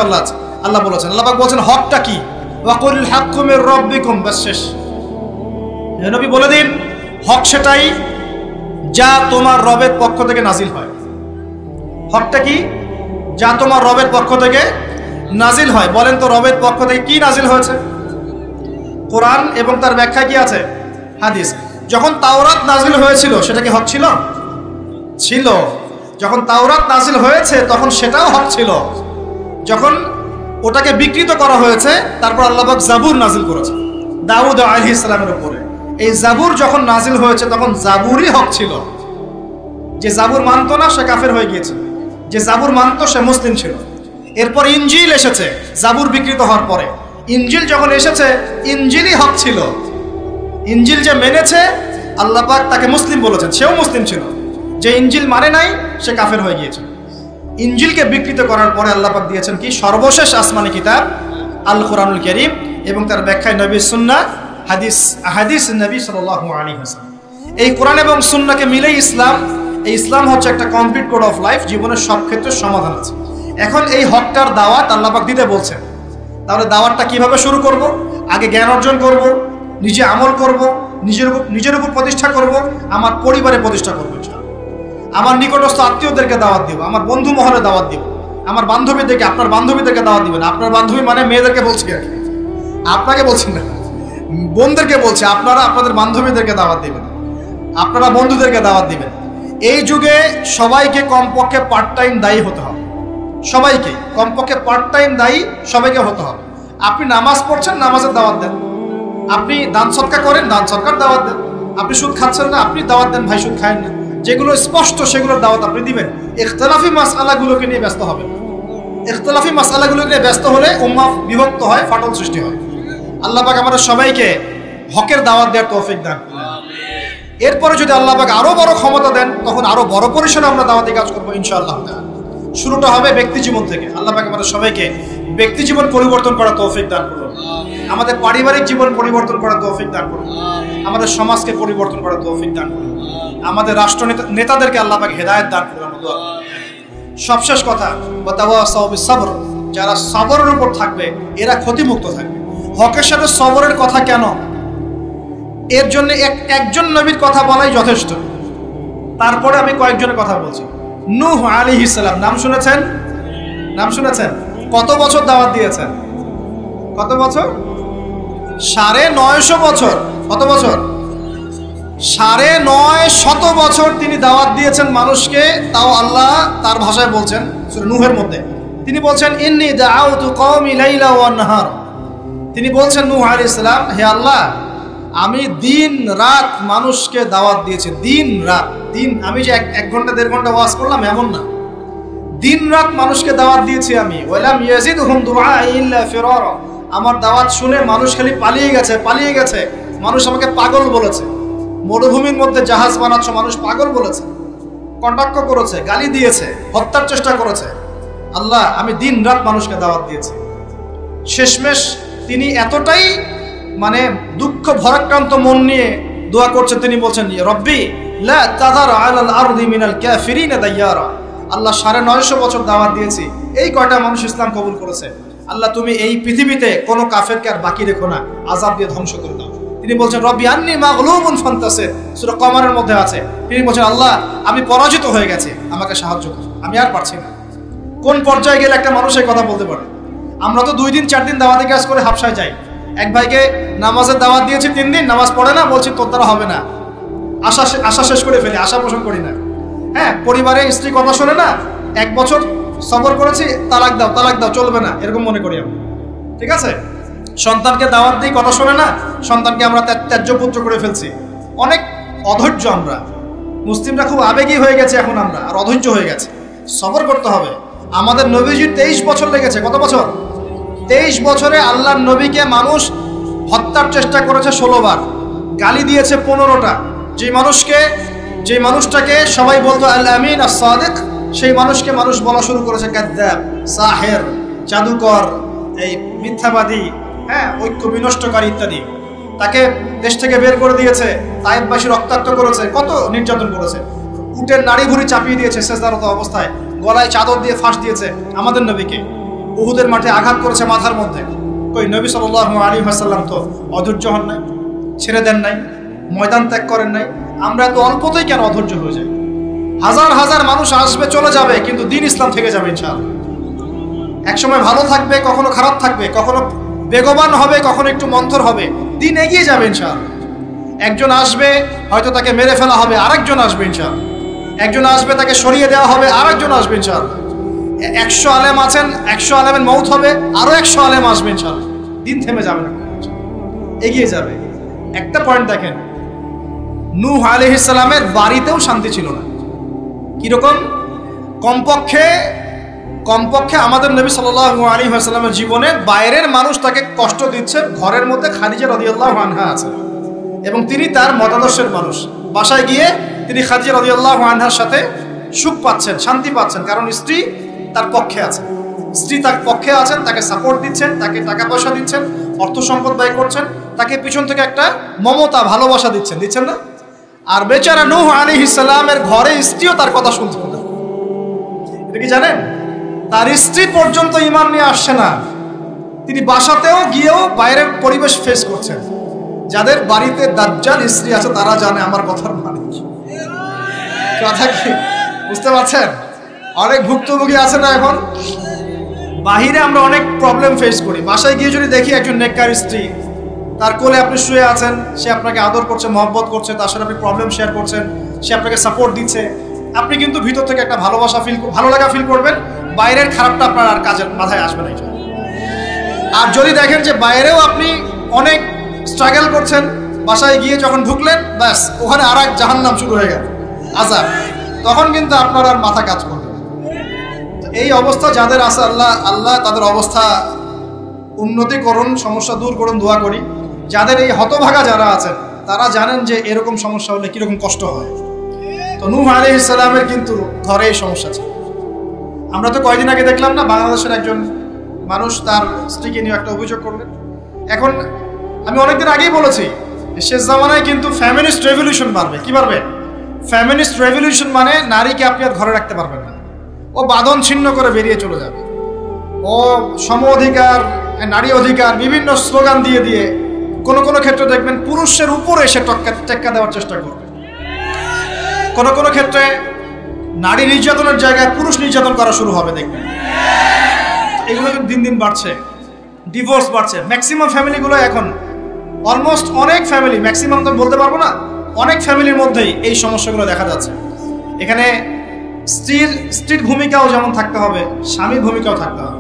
আল্লাহ বলেছেন, আল্লাহ পাক বলেছেন হকটা কি? ওয়াকুলিল হাক্কু মির রাব্বিকুম, বাস শেষ। হে নবী বলে দিন, হক সেটাই যা তোমার রবের পক্ষ থেকে নাজিল হয়। হকটা কি? যা তোমার রবের পক্ষ থেকে নাজিল হয়। বলেন তো রবের পক্ষ থেকে কি নাজিল হয়েছে? কোরআন এবং তার ব্যাখ্যা কি আছে? হাদিস। যখন তাওরাত নাজিল হয়েছিল সেটা কি হক ছিল? ছিল। যখন তাওরাত নাজিল হয়েছে তখন সেটাও হক ছিল। যখন ওটাকে বিকৃত করা হয়েছে তারপর আল্লাহ পাক জাবুর নাজিল করেছে দাউদ আলাইহিস সালামের উপরে। এই জাবুর যখন নাজিল হয়েছে তখন জাবুরই হক ছিল। যে জাবুর মানত না সে কাফের হয়ে গিয়েছে, যে জাবুর মানত সে মুসলিম ছিল। এরপর ইনজিল এসেছে জাবুর বিকৃত হওয়ার পরে। ইনজিল যখন এসেছে ইনজিলই হক ছিল। ইনজিল যে মেনেছে আল্লাহ পাক তাকে মুসলিম বলেছেন, সেও মুসলিম ছিল। যে ইনজিল মানে নাই সে কাফের হয়ে গিয়েছে। ইনজিলকে বিকৃত করার পরে আল্লাহ পাক দিয়েছেন কি? সর্বশেষ আসমানি কিতাব আল কোরআনুল কারীম এবং তার ব্যাখ্যায় নবীর সুন্নাহ, হাদিস নবী সাল্লাল্লাহু আলাইহি ওয়াসাল্লাম। এই কোরআন এবং সুন্নাহকে মিলেই ইসলাম। এই ইসলাম হচ্ছে একটা কমপ্লিট কোড অফ লাইফ, জীবনের সব ক্ষেত্রে সমাধান আছে। এখন এই হকটার দাওয়াত আল্লাহ পাক দিতে বলছেন। তাহলে দাওয়াতটা কিভাবে শুরু করব? আগে জ্ঞান অর্জন করব, নিজে আমল করব, নিজের উপর প্রতিষ্ঠা করব, আমার পরিবারে প্রতিষ্ঠা করব, আমার নিকটস্থ আত্মীয়দেরকে দাওয়াত দিব, আমার বন্ধু মহলে দাওয়াত দিব, আমার বান্ধবীদেরকে, আপনার বান্ধবীদেরকে দাওয়াত দিবেন। আপনার বান্ধবী মানে মেয়েদেরকে বলছি, আর আপনাকে বলছি না, বোনদেরকে বলছি। আপনারা আপনাদের বান্ধবীদেরকে দাওয়াত দিবেন, আপনারা বন্ধুদেরকে দাওয়াত দিবেন। এই যুগে সবাইকে কমপক্ষে পার্ট টাইম দায়ী হতে হবে। সবাইকে কমপক্ষে পার্ট টাইম দায়ী সবাইকে হতে হবে। আপনি নামাজ পড়ছেন, নামাজের দাওয়াত দেন। আপনি দান সদকা করেন, দান সদকার দাওয়াত দেন। আপনি সুদ খাচ্ছেন না, আপনি দাওয়াত দেন, ভাই সুদ খায়েন না। যেগুলো স্পষ্ট সেগুলোর দাওয়াত আপনি দিবেন। ইখতিলাফি মাসআলাগুলোকে নিয়ে ব্যস্ত হবেন। ইখতিলাফি মাসআলাগুলোকে নিয়ে ব্যস্ত হলে উম্মাহ বিভক্ত হয়, ফাটল সৃষ্টি হয়। আল্লাহ পাক আমাদের সবাইকে হকের দাওয়াত দেওয়ার তৌফিক দান করুন। এরপরে যদি আল্লাহ পাক আরো বড় ক্ষমতা দেন তখন আরো বড় পরিসরে আমরা দাওয়াতি কাজ করবো ইনশাআল্লাহ। শুরুটা হবে ব্যক্তি জীবন থেকে। আল্লাহ পাক আমাদের সবাইকে ব্যক্তি জীবন পরিবর্তন করার তৌফিক দান করুন, আমাদের পারিবারিক জীবন পরিবর্তন করার তৌফিক দান করুন, আমাদের সমাজকে পরিবর্তন করার তৌফিক দান করুন, আমাদের রাষ্ট্র নেতাদেরকে আল্লাহ পাক হেদায়েত দান করুন। সবশেষ কথা, ওয়াতাওয়াসাউ বিস-সাবর, যারা সবরের উপর থাকবে এরা ক্ষতিমুক্ত থাকবে। হকের সাথে সবরের কথা কেন? এর জন্য একজন নবীর কথা বলাই যথেষ্ট। তারপরে আমি কয়েকজনের কথা বলছি। নূহ আলাইহিস সালাম, নাম শুনেছেন? নাম শুনেছেন? কত বছর দাওয়াত দিয়েছেন? কত বছর? 950 বছর। কত বছর? 950 বছর তিনি দাওয়াত দিয়েছেন মানুষকে। তাও আল্লাহ তার ভাষায় বলছেন সূরা নূহের মধ্যে, তিনি বলছেন ইন্নী দাআউতু কওমি লাইলা ওয়া নাহার। তিনি বলছেন নূহ আলাইহিস সালাম, হে আল্লাহ, আমি দিন রাত মানুষকে দাওয়াত দিয়েছি। দিন রাত, দিন আমি যে 1 ঘন্টা 1.5 ঘন্টা ওয়াজ করলাম এমন না, দিন রাত মানুষকে দাওয়াত দিয়েছি আমি। ওয়ালাম ইয়াজিদহুম দুআই ইল্লা ফিরারা, আমার দাওয়াত শুনে মানুষ খালি পালিয়ে গেছে। মানুষ আমাকে পাগল বলেছে। মরুভূমির মধ্যে জাহাজ বানাচ্ছ, মানুষ পাগল বলেছে, কটাক্ষ করেছে, গালি দিয়েছে, হত্যার চেষ্টা করেছে। আল্লাহ, আমি দিন রাত মানুষকে দাওয়াত দিয়েছি। শেষমেশ তিনি এতটাই দুঃখ ভরাক্রান্ত মন নিয়ে দোয়া করছেন, তিনি বলছেন রব্বি লা তাযার আলাল আরদি মিনাল কাফিরিনা দাইয়ারা। আল্লাহ 950 বছর দাওয়াত দিয়েছি, এই কয়টা মানুষ ইসলাম কবুল করেছে। আল্লাহ, তুমি এই পৃথিবীতে কোনো কাফেরকে আর বাকি রেখো না, আযাব দিয়ে ধ্বংস করে দাও। তিনি বলছেন রব্বি আন্নী মাগলুবুন ফান্তাসির, সূরা কমারের মধ্যে আছে। তিনি বলছেন আল্লাহ আমি পরাজিত হয়ে গেছি, আমাকে সাহায্য করুন, আমি আর পারছি না। কোন পর্যায়ে গেলে একটা মানুষ এই কথা বলতে পারে? আমরা তো 2 দিন 4 দিন দাওয়াতি কাজ করে হাবশায় যাই। এক ভাইকে নামাজের দাওয়াত দিয়েছি 3 দিন, নামাজ পড়ে না, বলছি তোর দ্বারা হবে না, আশা শেষ করে ফেলি, আশা পোষণ করি না। হ্যাঁ, পরিবারে স্ত্রী কথা শোনে না, 1 বছর সবর করেছি, তালাক দাও চলবে না, এরকম মনে করি আমরা। ঠিক আছে, সন্তানকে দাওয়াত দিই, কথা শোনে না, সন্তানকে আমরা ত্যায্য পুত্র করে ফেলছি। অনেক অধৈর্য আমরা মুসলিমরা, খুব আবেগী হয়ে গেছে এখন আমরা, আর অধৈর্য হয়ে গেছে। সবর করতে হবে। আমাদের নবীজির 23 বছর লেগেছে। কত বছর? 23 বছরে আল্লাহর নবীকে মানুষ হত্যার চেষ্টা করেছে 16 বার, গালি দিয়েছে 15টা। যে মানুষটাকে সবাই বলতো আল আমিন আস সাদিক, সেই মানুষকে মানুষ বলা শুরু করেছে কাযযাব, সাহের, জাদুকর, এই মিথ্যাবাদী, হ্যাঁ, ঐক্য বিনষ্টকারী ইত্যাদি। তাকে দেশ থেকে বের করে দিয়েছে, তায়েফবাসী রক্তাক্ত করেছে, কত নির্যাতন করেছে, উটের নাড়ি ভুড়ি চাপিয়ে দিয়েছে সেজদারত অবস্থায়, গলায় চাদর দিয়ে ফাঁস দিয়েছে আমাদের নবীকে, উহুদের মাঠে আঘাত করেছে মাথার মধ্যে। কই নবী সাল্লাল্লাহু আলাইহি ওয়াসাল্লাম তো অধৈর্য হন নাই, ছেড়ে দেন নাই, ময়দান ত্যাগ করেন নাই। আমরা এত অল্পতেই কেন অধৈর্য হয়ে যাই? হাজার হাজার মানুষ আসবে চলে যাবে, কিন্তু দ্বীন ইসলাম থেকে যাবে ইনশাআল্লাহ। একসময় ভালো থাকবে, কখনো খারাপ থাকবে, কখনো বেগবান হবে, কখনো একটু মন্থর হবে, দ্বীন এগিয়ে যাবে ইনশাআল্লাহ। একজন আসবে, হয়তো তাকে মেরে ফেলা হবে, আরেকজন আসবে ইনশাআল্লাহ। একজন আসবে, তাকে সরিয়ে দেওয়া হবে, আরেকজন আসবে ইনশাআল্লাহ। 100 আলেম আছেন, 100 আলেমের মওত হবে, আরো 100 আলেম আসবে ইনশাআল্লাহ। দ্বীন থেমে যাবে না, এগিয়ে যাবে। একটা পয়েন্ট দেখেন, নূহ আলাইহিস সালামের বাড়িতেও শান্তি ছিল না। কিরকম? কমপক্ষে আমাদের নবী সাল্লাল্লাহু আলাইহি ওয়াসাল্লামের জীবনে বাইরের মানুষ তাকে কষ্ট দিচ্ছে, ঘরের মধ্যে খাদিজা রাদিয়াল্লাহু আনহা আছে এবং তিনি তার মতাদর্শের মানুষ। বাসায় গিয়ে তিনি খাদিজা রাদিয়াল্লাহু আনহার সাথে সুখ পাচ্ছেন, শান্তি পাচ্ছেন, কারণ স্ত্রী তার পক্ষে আছেন। স্ত্রী তার পক্ষে আছেন, তাকে সাপোর্ট দিচ্ছেন, তাকে টাকা পয়সা দিচ্ছেন, অর্থ সম্পদ ব্যয় করছেন, তাকে পিছন থেকে একটা মমতা ভালোবাসা দিচ্ছেন না? আর বেচারা নূহ আলাইহিস সালামের ঘরে স্ত্রীও তার কথা শুনতে না। এটা কি জানেন? তার স্ত্রী পর্যন্ত ঈমান নিয়ে আসছে না। তিনি বাসাতেও গিয়েও বাইরের পরিবেশ ফেস করছেন। যাদের বাড়িতে দাজ্জাল স্ত্রী আছে তারা জানে আমার কথার মানে কি। কথা কি বুঝতে পারছেন? অনেক ভুক্তভোগী আছে না এখন? বাহিরে আমরা অনেক প্রবলেম ফেস করি, বাসায় গিয়ে যদি দেখি একজন নেককার স্ত্রী, তার কোলে আপনি শুয়ে আছেন, সে আপনাকে আদর করছে, মহব্বত করছে, তার সাথে আপনি প্রবলেম শেয়ার করছেন, সে আপনাকে সাপোর্ট দিচ্ছে, আপনি কিন্তু ভিতর থেকে একটা ভালো লাগা ফিল করবেন। বাইরের খারাপটা আপনার আর কাজের মাথায় আসবে না। আর যদি দেখেন যে বাইরেও আপনি অনেক স্ট্রাগল করছেন, বাসায় গিয়ে যখন ঢুকলেন, ব্যাস ওখানে আর এক জাহান্নাম শুরু হয়ে গেল, আযাব, তখন কিন্তু আপনার আর মাথা কাজ করবে। এই অবস্থা যাদের আছে, আল্লাহ তাদের অবস্থা উন্নতি করুন, সমস্যা দূর করুন, দোয়া করি। যাদের এই হতভাগা যারা আছেন তারা জানেন যে এরকম সমস্যা হলে কিরকম কষ্ট হয়। তো নূহ আলাইহিস সালামের কিন্তু ঘরে এই সমস্যা ছিল। আমরা তো কয়েকদিন আগে দেখলাম না, বাংলাদেশের একজন মানুষ তার স্ত্রীকে নিয়ে একটা অভিযোগ করলেন। এখন আমি অনেকদিন আগেই বলেছি, শেষ জামানায় কিন্তু ফ্যামিনিস্ট রেভলিউশন বাড়বে। কি বাড়বে? ফ্যামিনিস্ট রেভলিউশন মানে নারীকে আপনি আর ঘরে রাখতে পারবেন না, ও বাঁধন ছিন্ন করে বেরিয়ে চলে যাবে, ও সম অধিকার, নারী অধিকার বিভিন্ন স্লোগান দিয়ে কোনো ক্ষেত্রে দেখবেন পুরুষের উপরে এসে টেক্কা দেওয়ার চেষ্টা করবে। কোনো ক্ষেত্রে নারী নির্যাতনের জায়গায় পুরুষ নির্যাতন করা শুরু হবে, দেখবেন। এগুলো কিন্তু দিন দিন বাড়ছে, ডিভোর্স বাড়ছে। ম্যাক্সিমাম ফ্যামিলিগুলো এখন অলমোস্ট, অনেক ফ্যামিলি, ম্যাক্সিমাম তো বলতে পারবো না, অনেক ফ্যামিলির মধ্যেই এই সমস্যাগুলো দেখা যাচ্ছে। এখানে স্ত্রীর ভূমিকাও যেমন থাকতে হবে, স্বামীর ভূমিকাও থাকতে হবে।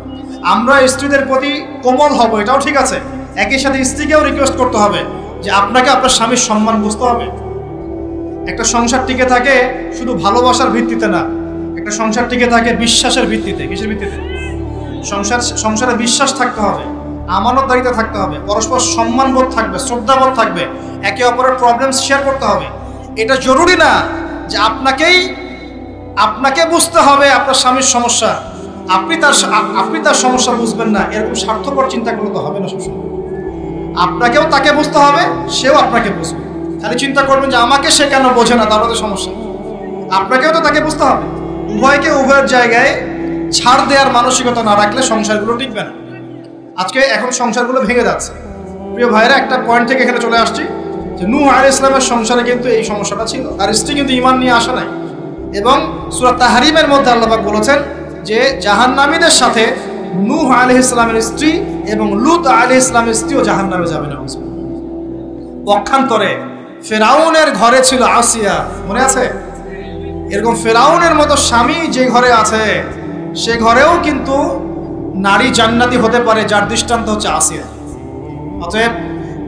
আমরা স্ত্রীদের প্রতি কোমল হব, এটাও ঠিক আছে, একই সাথে স্ত্রীকেও রিকোয়েস্ট করতে হবে যে আপনাকে আপনার স্বামীর সম্মান বুঝতে হবে। একটা সংসার টিকে থাকে শুধু ভালোবাসার ভিত্তিতে না, একটা সংসার টিকে থাকে বিশ্বাসের ভিত্তিতে। কিসের ভিত্তিতে? সংসারে বিশ্বাস থাকতে হবে, আমানতদারিতা থাকতে হবে, পরস্পর সম্মানবোধ থাকবে, শ্রদ্ধাবোধ থাকবে, একে অপরের প্রবলেম শেয়ার করতে হবে। এটা জরুরি না যে আপনাকে বুঝতে হবে আপনার স্বামীর সমস্যা, আপনি তার সমস্যা বুঝবেন না, এরকম স্বার্থপর চিন্তা করলে তো হবে না। সবসময় আপনাকেও তাকে বুঝতে হবে, সেও আপনাকে বুঝবে। খালি চিন্তা করবেন যে আমাকে সে কেন বোঝে না, তাহলে তো সমস্যা। আপনাকেও তো তাকে বুঝতে হবে। উভয়কে উভয়ের জায়গায় ছাড় দেওয়ার মানসিকতা না রাখলে সংসারগুলো টিকবে না। এখন সংসারগুলো ভেঙে যাচ্ছে। প্রিয় ভাইরা, একটা পয়েন্ট থেকে এখানে চলে আসছি যে নূহ আলাইহিস সালামের সংসারে কিন্তু এই সমস্যাটা ছিল, তার স্ত্রী কিন্তু ঈমান নিয়ে আসে নাই। এবং সূরা তাহরিমের মধ্যে আল্লাহ পাক বলেছেন যে জাহান্নামীদের সাথে নূহ আলাইহিস সালামের স্ত্রী এবং লূত আলাইহিস সালামের স্ত্রীও জাহান্নামে যাবে না। পক্ষান্তরে ফেরাউনের ঘরে ছিল আসিয়া, মনে আছে? এরকম ফেরাউনের মতো স্বামী যে ঘরে আছে সে ঘরেও কিন্তু নারী জান্নাতি হতে পারে, যার দৃষ্টান্ত হচ্ছে আসিয়া। অতএব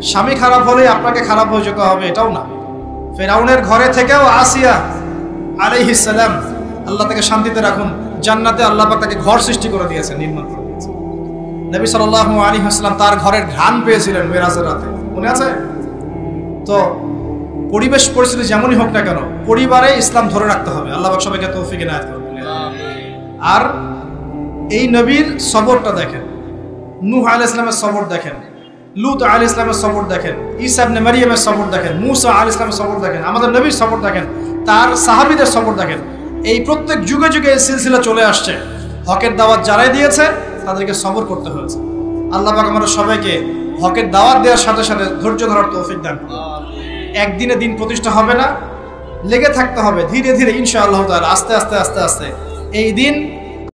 স্বামী খারাপ হলে আপনাকে খারাপ হয়ে যেতে হবে এটাও না। ফেরাউনের ঘরে থেকেও আসিয়া আলাইহিস সালাম, আল্লাহ তাকে শান্তিতে রাখুন, জান্নাতে আল্লাহ পাক তাকে ঘর সৃষ্টি করে দিয়েছেন, নির্মাণ করে দিয়েছেন। নবী সাল্লাল্লাহু আলাইহি ওয়াসাল্লাম তার ঘরের ঘ্রাণ পেয়েছিলেন মেরাজের রাতে, মনে আছে? তো পরিবেশ পরিস্থিতি যেমনই হোক না কেন, পরিবারে ইসলাম ধরে রাখতে হবে। আল্লাহ পাক সবাইকে তৌফিক ইনায়াত করুন। আর এই নবীর সবরটা দেখেন, নূহ আলাইহিস সালামের সবর দেখেন, লূত আলাইহিস সালামের সবর দেখেন, ঈসা ইবনে মারইয়ামের সবর দেখেন, মূসা আলাইহিস সালামের সবর দেখেন, আমাদের নবীর সবর দেখেন, তার সাহাবীদের সবর দেখেন। এই প্রত্যেক যুগে যুগে এই সিলসিলা চলে আসছে। হকের দাওয়াত যারাই দিয়েছে তাদেরকে সবর করতে হয়েছে। আল্লাহ পাক আমাদের সবাইকে হকের দাওয়াত দেওয়ার সাথে সাথে ধৈর্য ধরার তৌফিক দান করুন। একদিনে দিন প্রতিষ্ঠা হবে না, লেগে থাকতে হবে ধীরে ধীরে ইনশাআল্লাহ তাআলা, আস্তে আস্তে আস্তে আস্তে এই দিন